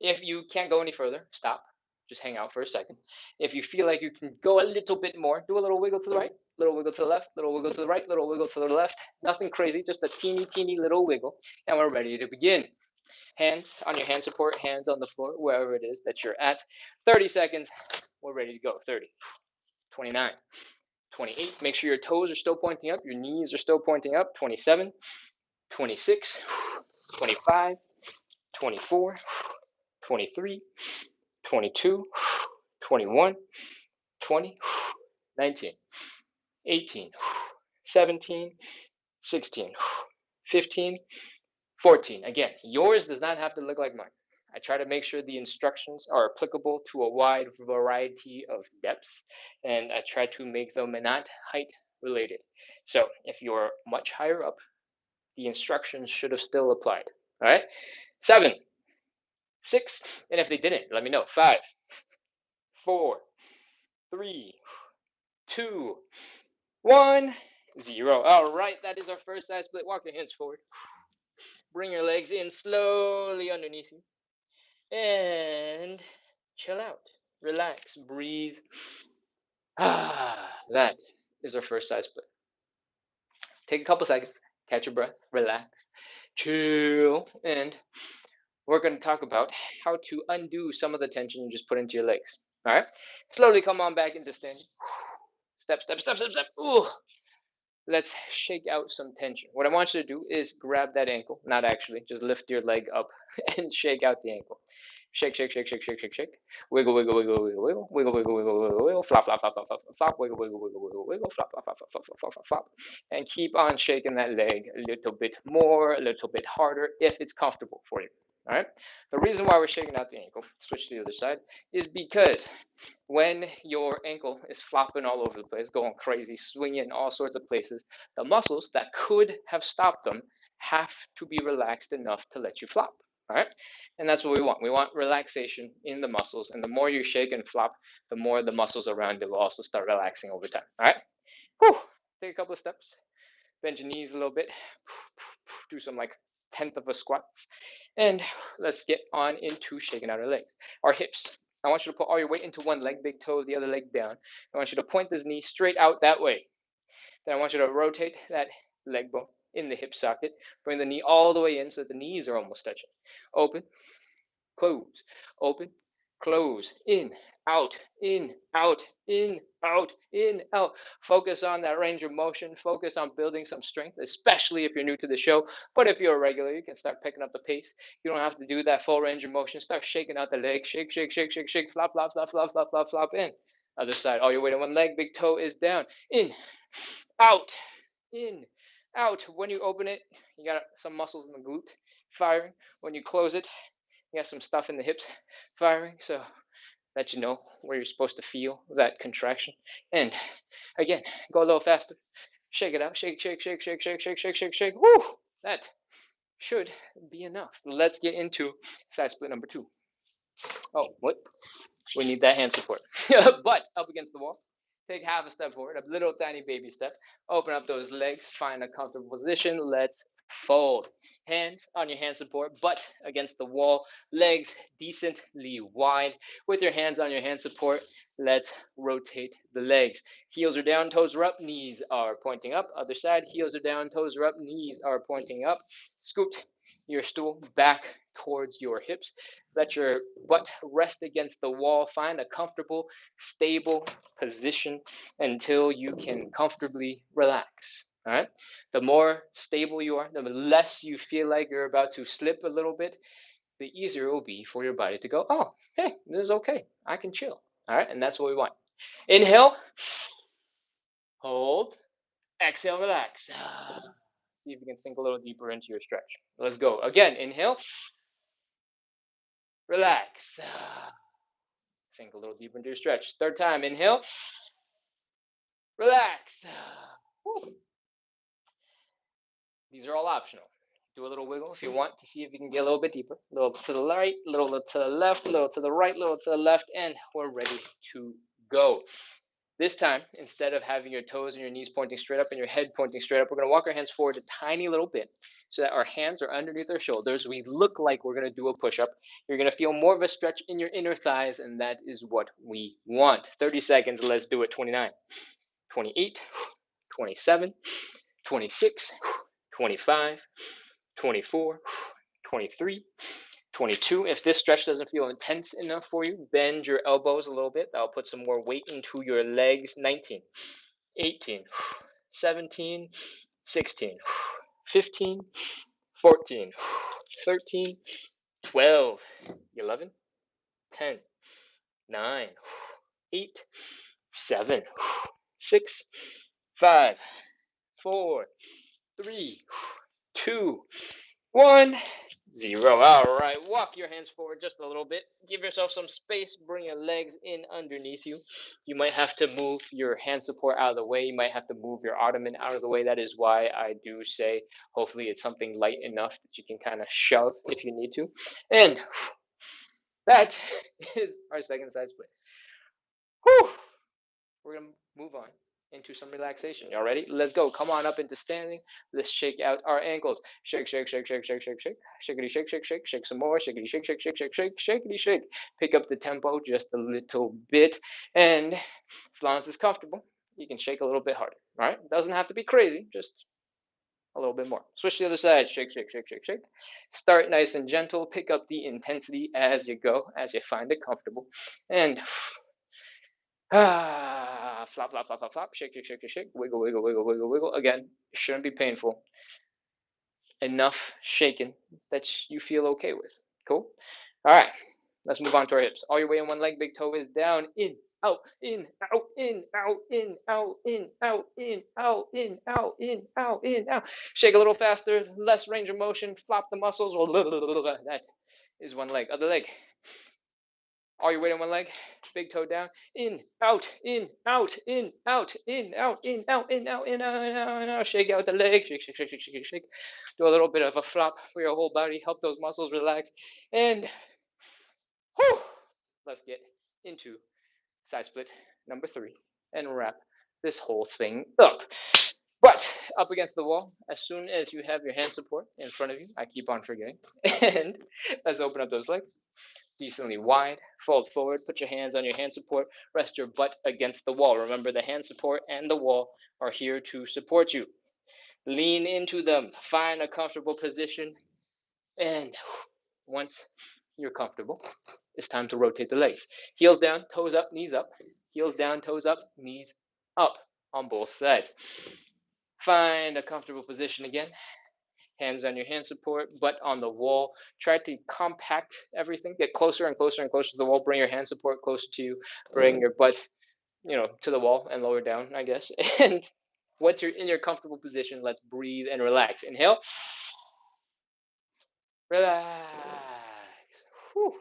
If you can't go any further, stop. Just hang out for a second. If you feel like you can go a little bit more, do a little wiggle to the right, little wiggle to the left, little wiggle to the right, little wiggle to the left. Nothing crazy, just a teeny little wiggle. And we're ready to begin. Hands on your hand support, hands on the floor, wherever it is that you're at. 30 seconds. We're ready to go. 30, 29, 28. Make sure your toes are still pointing up, your knees are still pointing up. 27, 26, 25, 24, 23, 22, 21, 20, 19, 18, 17, 16, 15, 14. Again, yours does not have to look like mine. I try to make sure the instructions are applicable to a wide variety of depths, and I try to make them not height related. So if you're much higher up, the instructions should have still applied. All right? 7, 6, and if they didn't, let me know. 5, 4, 3, 2, 1, 0. All right, that is our first side split. Walk your hands forward. Bring your legs in slowly underneath you. And chill out. Relax. Breathe. That is our first side split. Take a couple seconds. Catch your breath. Relax. Chill. And we're going to talk about how to undo some of the tension you just put into your legs. All right? Slowly come on back into standing. Step, step, step, step, step. Ooh. Let's shake out some tension. What I want you to do is grab that ankle, not actually, just lift your leg up and shake out the ankle. Shake, shake, shake, shake, shake, shake, shake. Wiggle, wiggle, wiggle, wiggle, wiggle, wiggle, wiggle, wiggle, wiggle, wiggle, flop, flop, flop, flop, flop, flop, wiggle, wiggle, wiggle, wiggle, wiggle, flop, flop, flop, flop, flop, flop, flop, flop, and keep on shaking that leg a little bit more, a little bit harder, if it's comfortable for you. All right. The reason why we're shaking out the ankle, switch to the other side, is because when your ankle is flopping all over the place, going crazy, swinging in all sorts of places, the muscles that could have stopped them have to be relaxed enough to let you flop. All right. And that's what we want. We want relaxation in the muscles. And the more you shake and flop, the more the muscles around it will also start relaxing over time. All right. Whew. Take a couple of steps. Bend your knees a little bit. Do some like tenth of a squats. And let's get on into shaking out our legs. Our hips. I want you to put all your weight into one leg, big toe, the other leg down. I want you to point this knee straight out that way. Then I want you to rotate that leg bone in the hip socket. Bring the knee all the way in so that the knees are almost touching. Open, close, open, close, in, out, in, out, in, out, in, out. Focus on that range of motion. Focus on building some strength, especially if you're new to the show. But if you're a regular, you can start picking up the pace. You don't have to do that full range of motion. Start shaking out the leg. Shake, shake, shake, shake, shake. Flop, flop, flop, flop, flop, flop, flop, in. Other side. All your weight on one leg. Big toe is down. In, out, in, out. When you open it, you got some muscles in the glute firing. When you close it, you got some stuff in the hips firing, so that you know where you're supposed to feel that contraction. And again, go a little faster. Shake it out. Shake, shake, shake, shake, shake, shake, shake, shake, shake. Woo! That should be enough. Let's get into side split number 2. Oh, what? We need that hand support. Butt up against the wall. Take half a step forward, a little tiny baby step. Open up those legs, find a comfortable position. Let's fold. Hands on your hand support, butt against the wall, legs decently wide. With your hands on your hand support, let's rotate the legs. Heels are down, toes are up, knees are pointing up. Other side, heels are down, toes are up, knees are pointing up. Scoot your stool back towards your hips. Let your butt rest against the wall. Find a comfortable, stable position until you can comfortably relax. All right. The more stable you are, the less you feel like you're about to slip a little bit, the easier it will be for your body to go, oh, hey, this is okay. I can chill. All right. And that's what we want. Inhale, hold, exhale, relax. See if you can sink a little deeper into your stretch. Let's go. Again, inhale, relax. Sink a little deeper into your stretch. Third time, inhale, relax. Whew. These are all optional. Do a little wiggle if you want to see if you can get a little bit deeper. A little to the right, a little to the left, a little to the right, a little to the left, and we're ready to go. This time, instead of having your toes and your knees pointing straight up and your head pointing straight up, we're going to walk our hands forward a tiny little bit so that our hands are underneath our shoulders. We look like we're going to do a push-up. You're going to feel more of a stretch in your inner thighs, and that is what we want. 30 seconds. Let's do it. 29, 28, 27, 26, 25, 24, 23, 22. If this stretch doesn't feel intense enough for you, bend your elbows a little bit. That'll put some more weight into your legs. 19, 18, 17, 16, 15, 14, 13, 12, 11, 10, 9, 8, 7, 6, 5, 4, 3, 2, 1, 0. All right, walk your hands forward just a little bit. Give yourself some space. Bring your legs in underneath you. You might have to move your hand support out of the way. You might have to move your ottoman out of the way. That is why I do say hopefully it's something light enough that you can kind of shove if you need to. And that is our second side split. Whew. We're going to move on into some relaxation. Y'all ready? Let's go. Come on up into standing. Let's shake out our ankles. Shake, shake, shake, shake, shake, shake, shake. Shakety, shake, shake, shake, shake some more. Shakety, shake, shake, shake, shake, shake, shakety, shake. Pick up the tempo just a little bit. And as long as it's comfortable, you can shake a little bit harder. All right? It doesn't have to be crazy, just a little bit more. Switch to the other side. Shake, shake, shake, shake, shake. Start nice and gentle. Pick up the intensity as you go, as you find it comfortable. And flop, flop, flop, flop, flop. Shake, shake, shake, shake, shake. Wiggle, wiggle, wiggle, wiggle, wiggle. Again, it shouldn't be painful. Enough shaking that you feel okay with. Cool? All right. Let's move on to our hips. All your weight in one leg. Big toe is down. In, out, in, out, in, out, in, out, in, out, in, out, in, out, in, out, in, out. Shake a little faster. Less range of motion. Flop the muscles. That is one leg. Other leg. All your weight on one leg, big toe down, in, out, in, out, in, out, in, out, in, out, in, out, in, out, in, out, in, out. Shake out the leg, shake, shake, shake, shake, shake, shake. Do a little bit of a flop for your whole body, help those muscles relax, and whew, let's get into side split number 3 and wrap this whole thing up. But up against the wall, as soon as you have your hand support in front of you, I keep on forgetting, and let's open up those legs. Decently wide, fold forward, put your hands on your hand support, rest your butt against the wall. Remember, the hand support and the wall are here to support you. Lean into them, find a comfortable position, and once you're comfortable, it's time to rotate the legs. Heels down, toes up, knees up. Heels down, toes up, knees up on both sides. Find a comfortable position again. Hands on your hand support, butt on the wall. Try to compact everything. Get closer and closer and closer to the wall. Bring your hand support closer to you. Bring your butt, to the wall and lower down, I guess. And once you're in your comfortable position, let's breathe and relax. Inhale. Relax. Whew.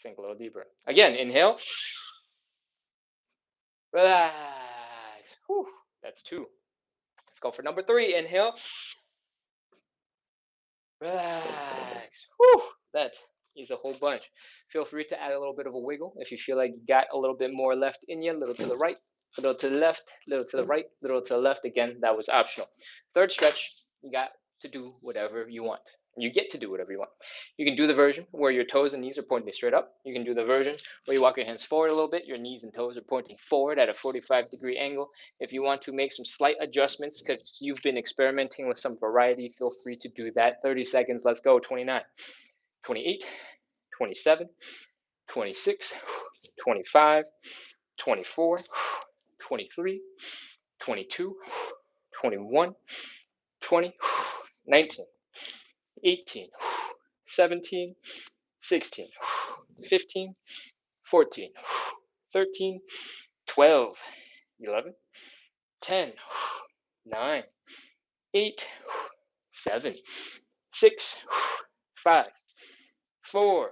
Sink a little deeper. Again, inhale. Relax. Whew. That's 2. Let's go for number 3. Inhale. Relax. Whew. That is a whole bunch. Feel free to add a little bit of a wiggle if you feel like you got a little bit more left in you. A little to the right, a little to the left, a little to the right, a little to the left. Again, that was optional. Third stretch, you got to do whatever you want. You get to do whatever you want. You can do the version where your toes and knees are pointing straight up. You can do the version where you walk your hands forward a little bit. Your knees and toes are pointing forward at a 45-degree angle. If you want to make some slight adjustments because you've been experimenting with some variety, feel free to do that. 30 seconds. Let's go. 29, 28, 27, 26, 25, 24, 23, 22, 21, 20, 19, 18, 17, 16, 15, 14, 13, 12, 11, 10, 9, 8, 7, 6, 5, 4,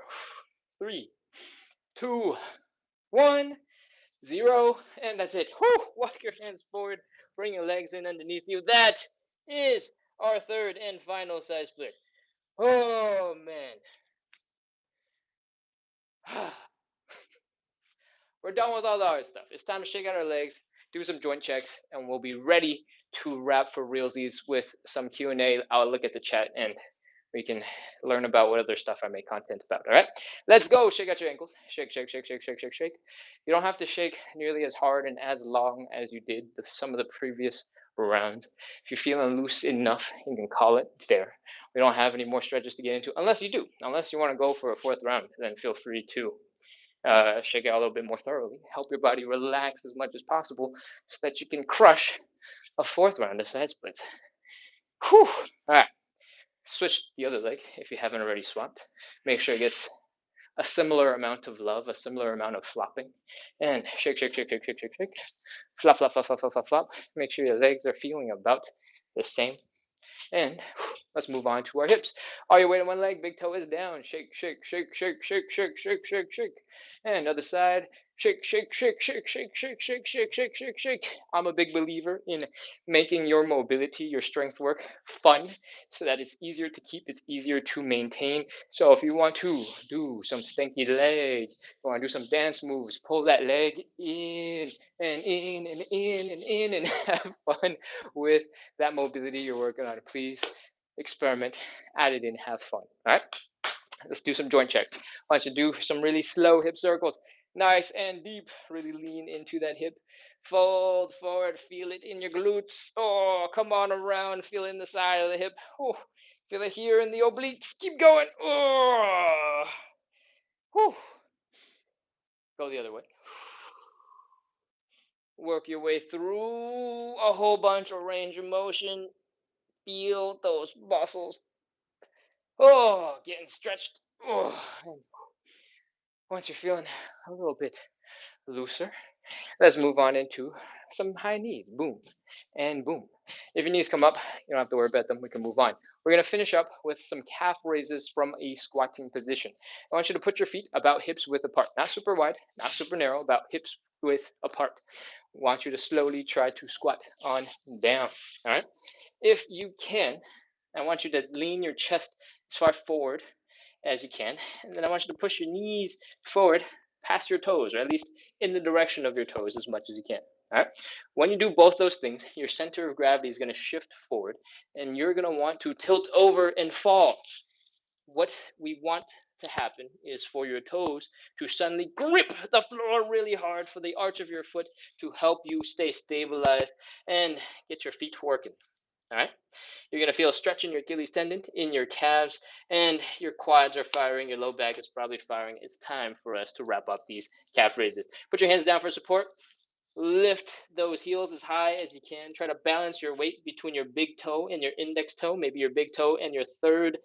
3, 2, 1, 0. And that's it. Walk your hands forward. Bring your legs in underneath you. That is our third and final side split. Oh, man. We're done with all the hard stuff. It's time to shake out our legs, do some joint checks, and we'll be ready to wrap for realsies with some Q&A. I'll look at the chat and we can learn about what other stuff I make content about. All right, let's go. Shake out your ankles. Shake, shake, shake, shake, shake, shake, shake. You don't have to shake nearly as hard and as long as you did some of the previous rounds. If you're feeling loose enough, you can call it there. We don't have any more stretches to get into, unless you do. Unless you want to go for a fourth round, then feel free to shake it out a little bit more thoroughly. Help your body relax as much as possible so that you can crush a fourth round of side splits. Whew. All right. Switch the other leg if you haven't already swapped. Make sure it gets a similar amount of love, a similar amount of flopping. And shake, shake, shake, shake, shake, shake, shake. Flop, flop, flop, flop, flop, flop, flop. Make sure your legs are feeling about the same. And let's move on to our hips. All your weight on one leg, big toe is down. Shake, shake, shake, shake, shake, shake, shake, shake, shake. And other side, shake, shake, shake, shake, shake, shake, shake, shake, shake, shake, shake. I'm a big believer in making your mobility, your strength work fun so that it's easier to keep, it's easier to maintain. So if you want to do some stinky leg, you want to do some dance moves, pull that leg in and in and in and in and have fun with that mobility you're working on. Please experiment, add it in, have fun. All right, let's do some joint checks. I want you to do some really slow hip circles, nice and deep. Really lean into that hip. Fold forward, feel it in your glutes. Oh, come on around, feel it in the side of the hip. Oh, feel it here in the obliques. Keep going. Oh, whew. Go the other way. Work your way through a whole bunch of range of motion. Feel those muscles. Oh, getting stretched. Oh, and once you're feeling a little bit looser, let's move on into some high knees. Boom and boom. If your knees come up, you don't have to worry about them. We can move on. We're going to finish up with some calf raises from a squatting position. I want you to put your feet about hips width apart. Not super wide, not super narrow, about hips width apart. I want you to slowly try to squat on down. All right. If you can, I want you to lean your chest as far forward as you can. And then I want you to push your knees forward past your toes, or at least in the direction of your toes as much as you can. All right. When you do both those things, your center of gravity is going to shift forward, and you're going to want to tilt over and fall. What we want to happen is for your toes to suddenly grip the floor really hard, for the arch of your foot to help you stay stabilized and get your feet working. All right. You're going to feel a stretch in your Achilles tendon, in your calves, and your quads are firing. Your low back is probably firing. It's time for us to wrap up these calf raises. Put your hands down for support. Lift those heels as high as you can. Try to balance your weight between your big toe and your index toe, maybe your big toe and your third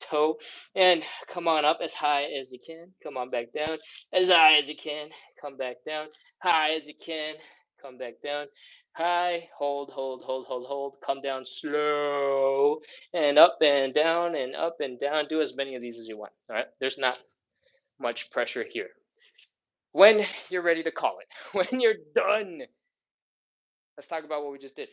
toe. And come on up as high as you can. Come on back down as high as you can. Come back down high as you can. Come back down high. Hold, hold, hold, hold, hold. Come down slow and up and down and up and down. Do as many of these as you want. All right. There's not much pressure here. When you're ready to call it, when you're done, let's talk about what we just did.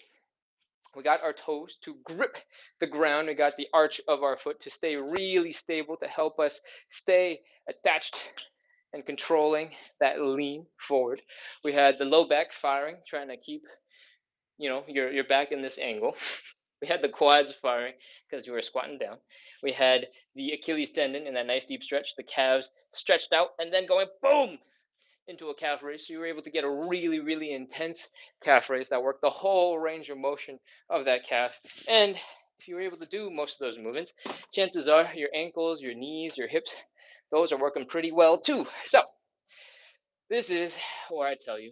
We got our toes to grip the ground. We got the arch of our foot to stay really stable, to help us stay attached and controlling that lean forward. We had the low back firing, trying to keep, your back in this angle. We had the quads firing because you were squatting down. We had the Achilles tendon in that nice deep stretch, the calves stretched out, and then going boom into a calf raise. So you were able to get a really, really intense calf raise that worked the whole range of motion of that calf. And if you were able to do most of those movements, chances are your ankles, your knees, your hips, those are working pretty well too. So this is where I tell you,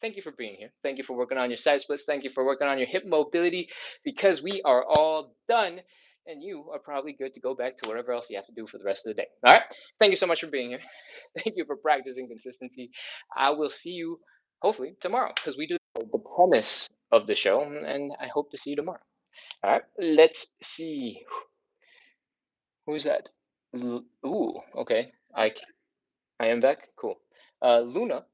thank you for being here. Thank you for working on your side splits. Thank you for working on your hip mobility, because we are all done. and you are probably good to go back to whatever else you have to do for the rest of the day. All right. Thank you so much for being here. Thank you for practicing consistency. I will see you hopefully tomorrow because we do the premise of the show, and I hope to see you tomorrow. All right. Let's see. Who's that? Ooh. Okay. I am back. Cool. Luna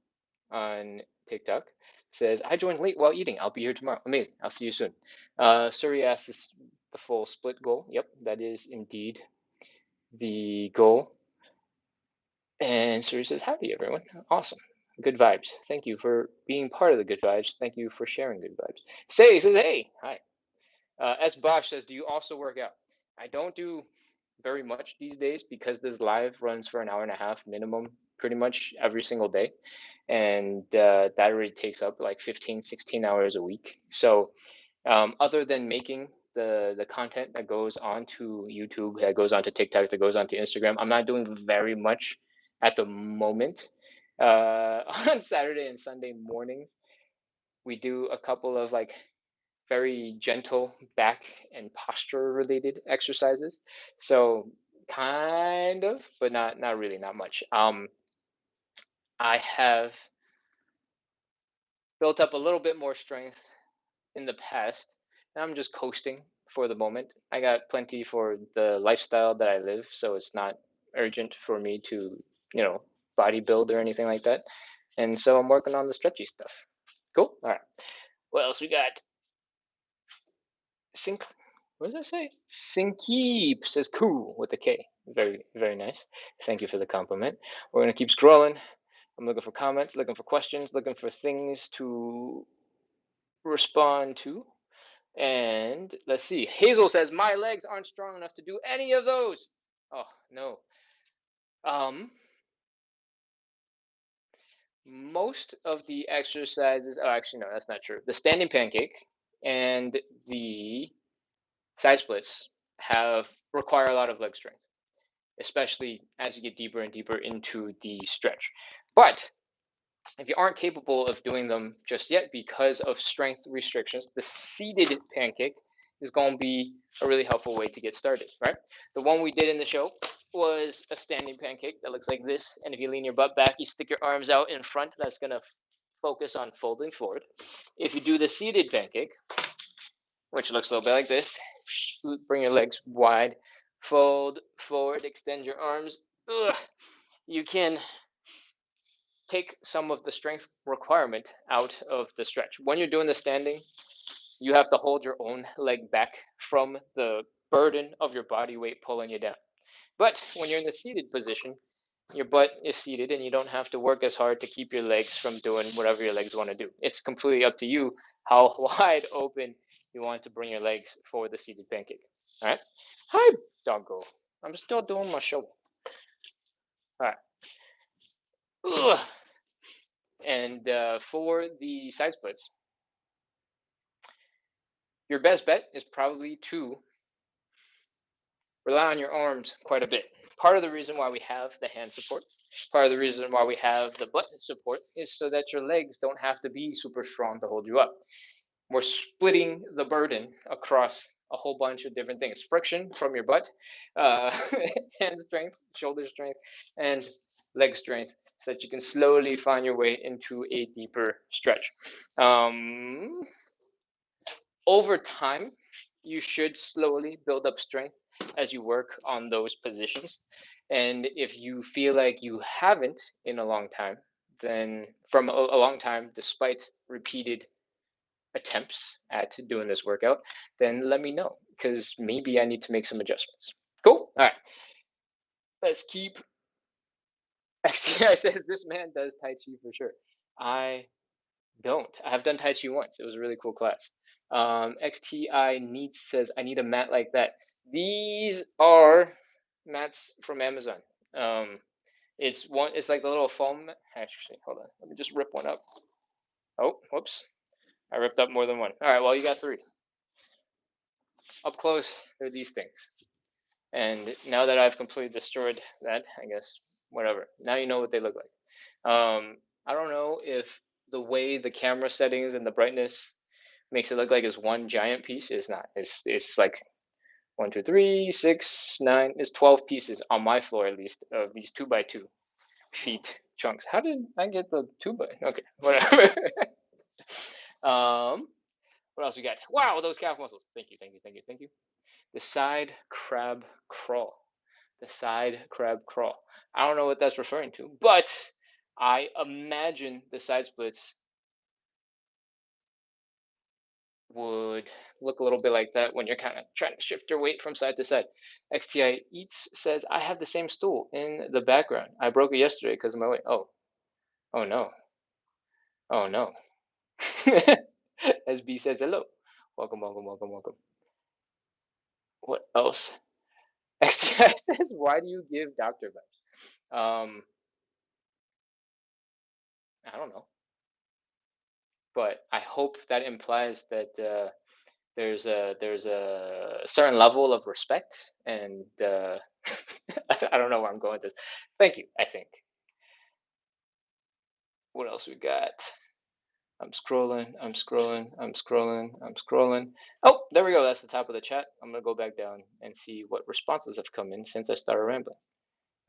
on TikTok says, I joined late while eating. I'll be here tomorrow. Amazing. I'll see you soon. Suri asks the full split goal. Yep, that is indeed the goal. And Suri says, howdy, everyone. Awesome. Good vibes. Thank you for being part of the good vibes. Thank you for sharing good vibes. Say says, hey, hi. S. Bosch says, do you also work out? I don't do very much these days because this live runs for an hour and a half minimum pretty much every single day. And that already takes up like 15, 16 hours a week. So other than making the content that goes onto YouTube, that goes onto TikTok, that goes onto Instagram, I'm not doing very much at the moment. On Saturday and Sunday mornings, we do a couple of like very gentle back and posture related exercises. So kind of, but not really, not much. I have built up a little bit more strength in the past. And I'm just coasting for the moment. I got plenty for the lifestyle that I live, so it's not urgent for me to, bodybuild or anything like that. And so I'm working on the stretchy stuff. Cool. All right. What else we got? Sync. What does that say? Synkeep says cool with a K. Very, very nice. Thank you for the compliment. We're gonna keep scrolling. I'm looking for comments, looking for questions, looking for things to respond to. And let's see. Hazel says my legs aren't strong enough to do any of those. Oh no. Um, most of the exercises. Oh, actually no, that's not true. The standing pancake and the side splits have require a lot of leg strength, especially as you get deeper and deeper into the stretch. But if you aren't capable of doing them just yet because of strength restrictions, the seated pancake is going to be a really helpful way to get started, right? The one we did in the show was a standing pancake that looks like this. And if you lean your butt back, you stick your arms out in front, that's going to focus on folding forward. If you do the seated pancake, which looks a little bit like this, bring your legs wide, fold forward, extend your arms. Ugh. You can take some of the strength requirement out of the stretch. When you're doing the standing, you have to hold your own leg back from the burden of your body weight pulling you down. But when you're in the seated position, your butt is seated and you don't have to work as hard to keep your legs from doing whatever your legs want to do. It's completely up to you how wide open you want to bring your legs for the seated pancake. All right? Hi, doggo. I'm still doing my show. All right. Ugh. And for the side splits, your best bet is probably to rely on your arms quite a bit. Part of the reason why we have the hand support, part of the reason why we have the butt support is so that your legs don't have to be super strong to hold you up. We're splitting the burden across a whole bunch of different things. Friction from your butt, uh, hand strength, shoulder strength, and leg strength, so that you can slowly find your way into a deeper stretch. Over time, you should slowly build up strength as you work on those positions. And if you feel like you haven't in a long time, then from a long time, despite repeated attempts at doing this workout, then let me know because maybe I need to make some adjustments. Cool. All right. Let's keep. XTI says this man does Tai Chi for sure. I don't. I have done Tai Chi once. It was a really cool class. XTI needs says I need a mat like that. These are mats from Amazon. Um, it's one. It's like the little foam. Actually, hold on. Let me just rip one up. Oh, whoops! I ripped up more than one. All right. Well, you got three. Up close, they're these things. And now that I've completely destroyed that, I guess whatever. Now you know what they look like. I don't know if the way the camera settings and the brightness makes it look like it's one giant piece. It's not. It's like One, two, three, six, nine. There's 12 pieces on my floor at least of these 2 by 2 feet chunks. How did I get the 2 by? Okay, whatever. um, what else we got? Wow, those calf muscles. Thank you, thank you, thank you, thank you. The side crab crawl. The side crab crawl. I don't know what that's referring to, but I imagine the side splits would look a little bit like that when you're kind of trying to shift your weight from side to side. XTI Eats says, I have the same stool in the background. I broke it yesterday because of my weight. Oh, oh no. Oh no. SB says, hello. Welcome, welcome, welcome, welcome. What else? XTI says, why do you give doctor vibes? I don't know, but I hope that implies that there's a certain level of respect and I don't know where I'm going with this. Thank you. I think. What else we got? I'm scrolling. I'm scrolling. I'm scrolling. I'm scrolling. Oh, there we go. That's the top of the chat. I'm gonna go back down and see what responses have come in since I started rambling.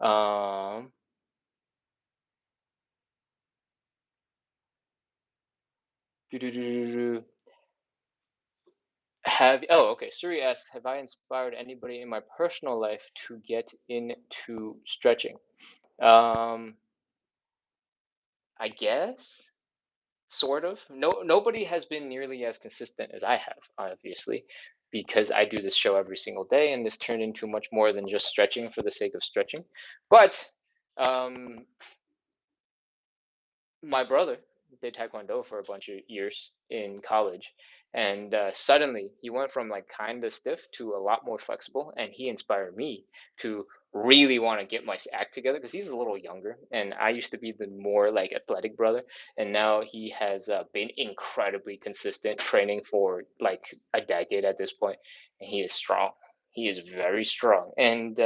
Um, doo-doo-doo-doo-doo. Have oh okay. Suri asks, have I inspired anybody in my personal life to get into stretching? Um, I guess. Sort of. Nobody has been nearly as consistent as I have, obviously, because I do this show every single day, and this turned into much more than just stretching for the sake of stretching. But um, my brother did taekwondo for a bunch of years in college, and suddenly he went from like kind of stiff to a lot more flexible, and he inspired me to really want to get my act together because he's a little younger, and I used to be the more like athletic brother, and now he has been incredibly consistent training for like a decade at this point, and he is strong. He is very strong, and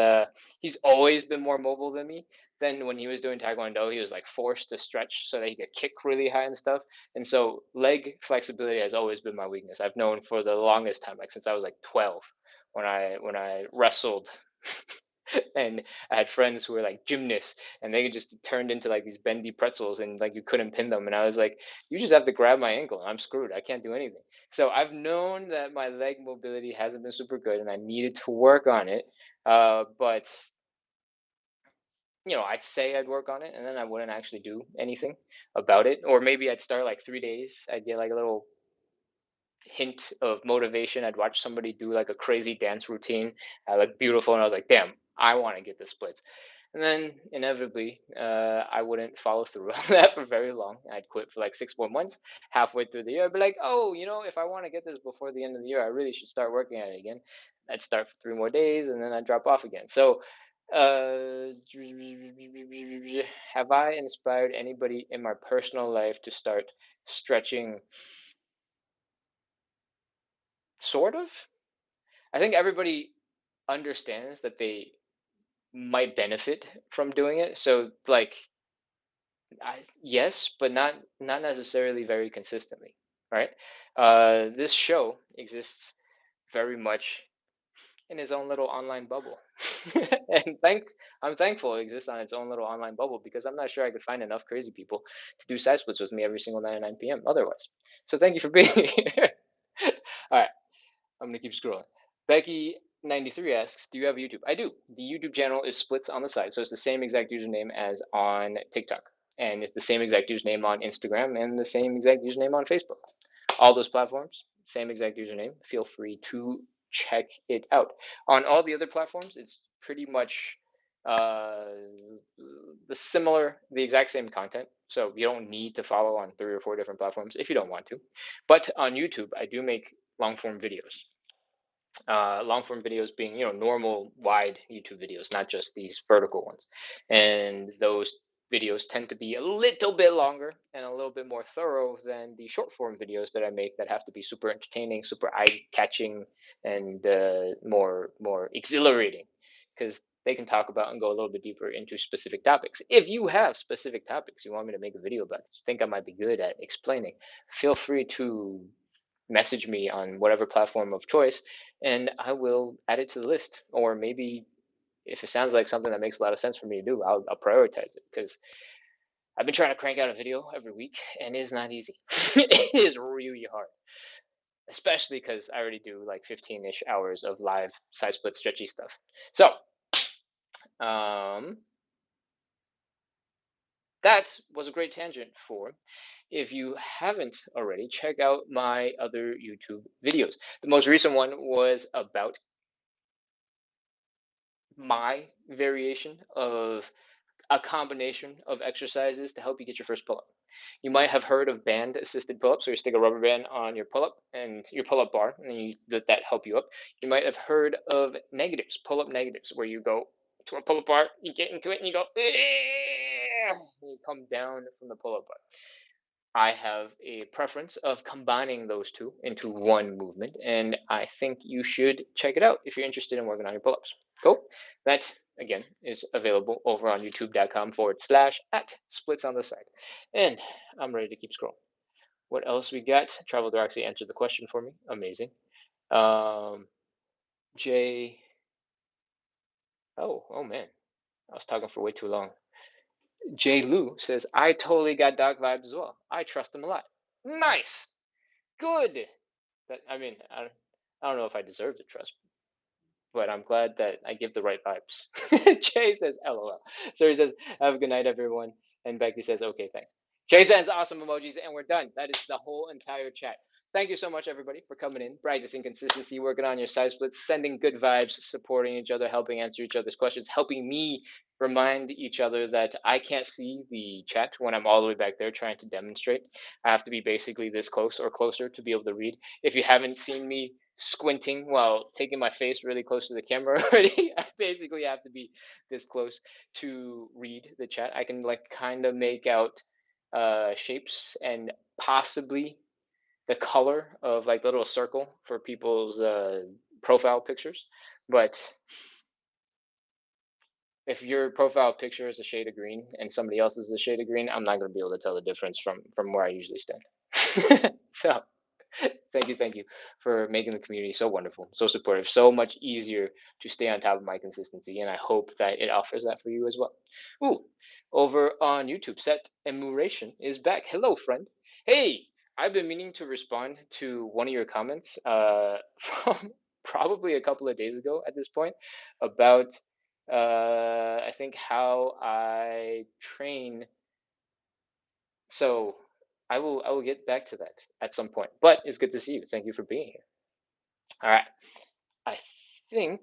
he's always been more mobile than me. Then when he was doing taekwondo, he was like forced to stretch so that he could kick really high and stuff. And so leg flexibility has always been my weakness. I've known for the longest time, like since I was like 12, when I wrestled. And I had friends who were like gymnasts, and they just turned into like these bendy pretzels, and like you couldn't pin them. And I was like, you just have to grab my ankle. I'm screwed. I can't do anything. So I've known that my leg mobility hasn't been super good, and I needed to work on it. But I'd say I'd work on it and then I wouldn't actually do anything about it. Or maybe I'd start like 3 days. I'd get like a little hint of motivation. I'd watch somebody do like a crazy dance routine, like beautiful, and I was like, damn, I want to get the splits. And then inevitably, I wouldn't follow through on that for very long. I'd quit for like 6 more months. Halfway through the year, I'd be like, oh, if I want to get this before the end of the year, I really should start working at it again. I'd start for 3 more days and then I'd drop off again. So, uh, have I inspired anybody in my personal life to start stretching? Sort of. I think everybody understands that they might benefit from doing it. So like yes, but not necessarily very consistently, right? This show exists very much in its own little online bubble. and I'm thankful it exists on its own little online bubble because I'm not sure I could find enough crazy people to do side splits with me every single night at 9 p.m. otherwise. So thank you for being here. All right. I'm gonna keep scrolling. Becky93 asks, "Do you have YouTube?" I do. The YouTube channel is splits on the side, so it's the same exact username as on TikTok, and it's the same exact username on Instagram, and the same exact username on Facebook. All those platforms, same exact username. Feel free to check it out. On all the other platforms, it's pretty much uh, the exact same content. So you don't need to follow on 3 or 4 different platforms if you don't want to. But on YouTube, I do make long form videos. Long form videos being normal wide YouTube videos, not just these vertical ones, and those videos tend to be a little bit longer and a little bit more thorough than the short form videos that I make that have to be super entertaining, super eye catching, and more exhilarating because they can talk about and go a little bit deeper into specific topics. If you have specific topics you want me to make a video about, think I might be good at explaining, feel free to message me on whatever platform of choice, and I will add it to the list. Or maybe if it sounds like something that makes a lot of sense for me to do, I'll prioritize it because I've been trying to crank out a video every week, and it is not easy. It is really hard, especially because I already do like 15-ish hours of live side split stretchy stuff. So, um, that was a great tangent for. If you haven't already, check out my other YouTube videos. The most recent one was about my variation of a combination of exercises to help you get your first pull up. You might have heard of band assisted pull ups, where you stick a rubber band on your pull up and your pull up bar, and then you let that help you up. You might have heard of negatives, pull up negatives, where you go to a pull up bar, you get into it, and you go, and you come down from the pull up bar. I have a preference of combining those two into one movement, and I think you should check it out if you're interested in working on your pull ups. Cool. That, again, is available over on youtube.com/ at splits on the side. And I'm ready to keep scrolling. What else we got? Travel Doxy answered the question for me. Amazing. Um, Jay. Oh man. I was talking for way too long. Jay Lou says, I totally got Doc vibes as well. I trust him a lot. Nice. Good. That I mean, I don't know if I deserve the trust, but I'm glad that I give the right vibes. Jay says, LOL. So he says, have a good night, everyone. And Becky says, okay, thanks. Jay sends awesome emojis, and we're done. That is the whole entire chat. Thank you so much, everybody, for coming in, practicing consistency, working on your side splits, sending good vibes, supporting each other, helping answer each other's questions, helping me remind each other that I can't see the chat when I'm all the way back there trying to demonstrate. I have to be basically this close or closer to be able to read. If you haven't seen me squinting while taking my face really close to the camera already, I basically have to be this close to read the chat. I can like kind of make out shapes and possibly the color of like the little circle for people's profile pictures. But if your profile picture is a shade of green and somebody else is a shade of green, I'm not going to be able to tell the difference from where I usually stand. So thank you for making the community so wonderful, so supportive, so much easier to stay on top of my consistency. And I hope that it offers that for you as well. Ooh, over on YouTube, Set Emuration is back. Hello, friend. Hey, I've been meaning to respond to one of your comments from probably a couple of days ago at this point about I think how I train. So I will get back to that at some point. But it's good to see you. Thank you for being here. All right. I think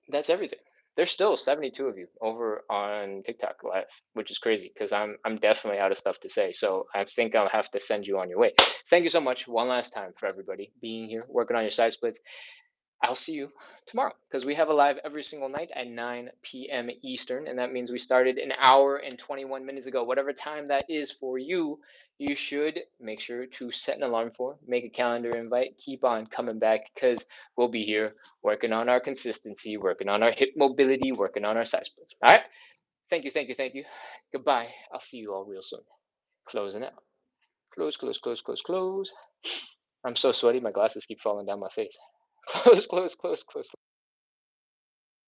that's everything. There's still 72 of you over on TikTok live, which is crazy because I'm definitely out of stuff to say. So I think I'll have to send you on your way. Thank you so much one last time for everybody being here, working on your side splits. I'll see you tomorrow because we have a live every single night at 9 p.m. Eastern, and that means we started an hour and 21 minutes ago. Whatever time that is for you, you should make sure to set an alarm for, make a calendar invite, keep on coming back because we'll be here working on our consistency, working on our hip mobility, working on our side splits. All right. Thank you. Goodbye. I'll see you all real soon. Closing out. Close. I'm so sweaty. My glasses keep falling down my face. Close.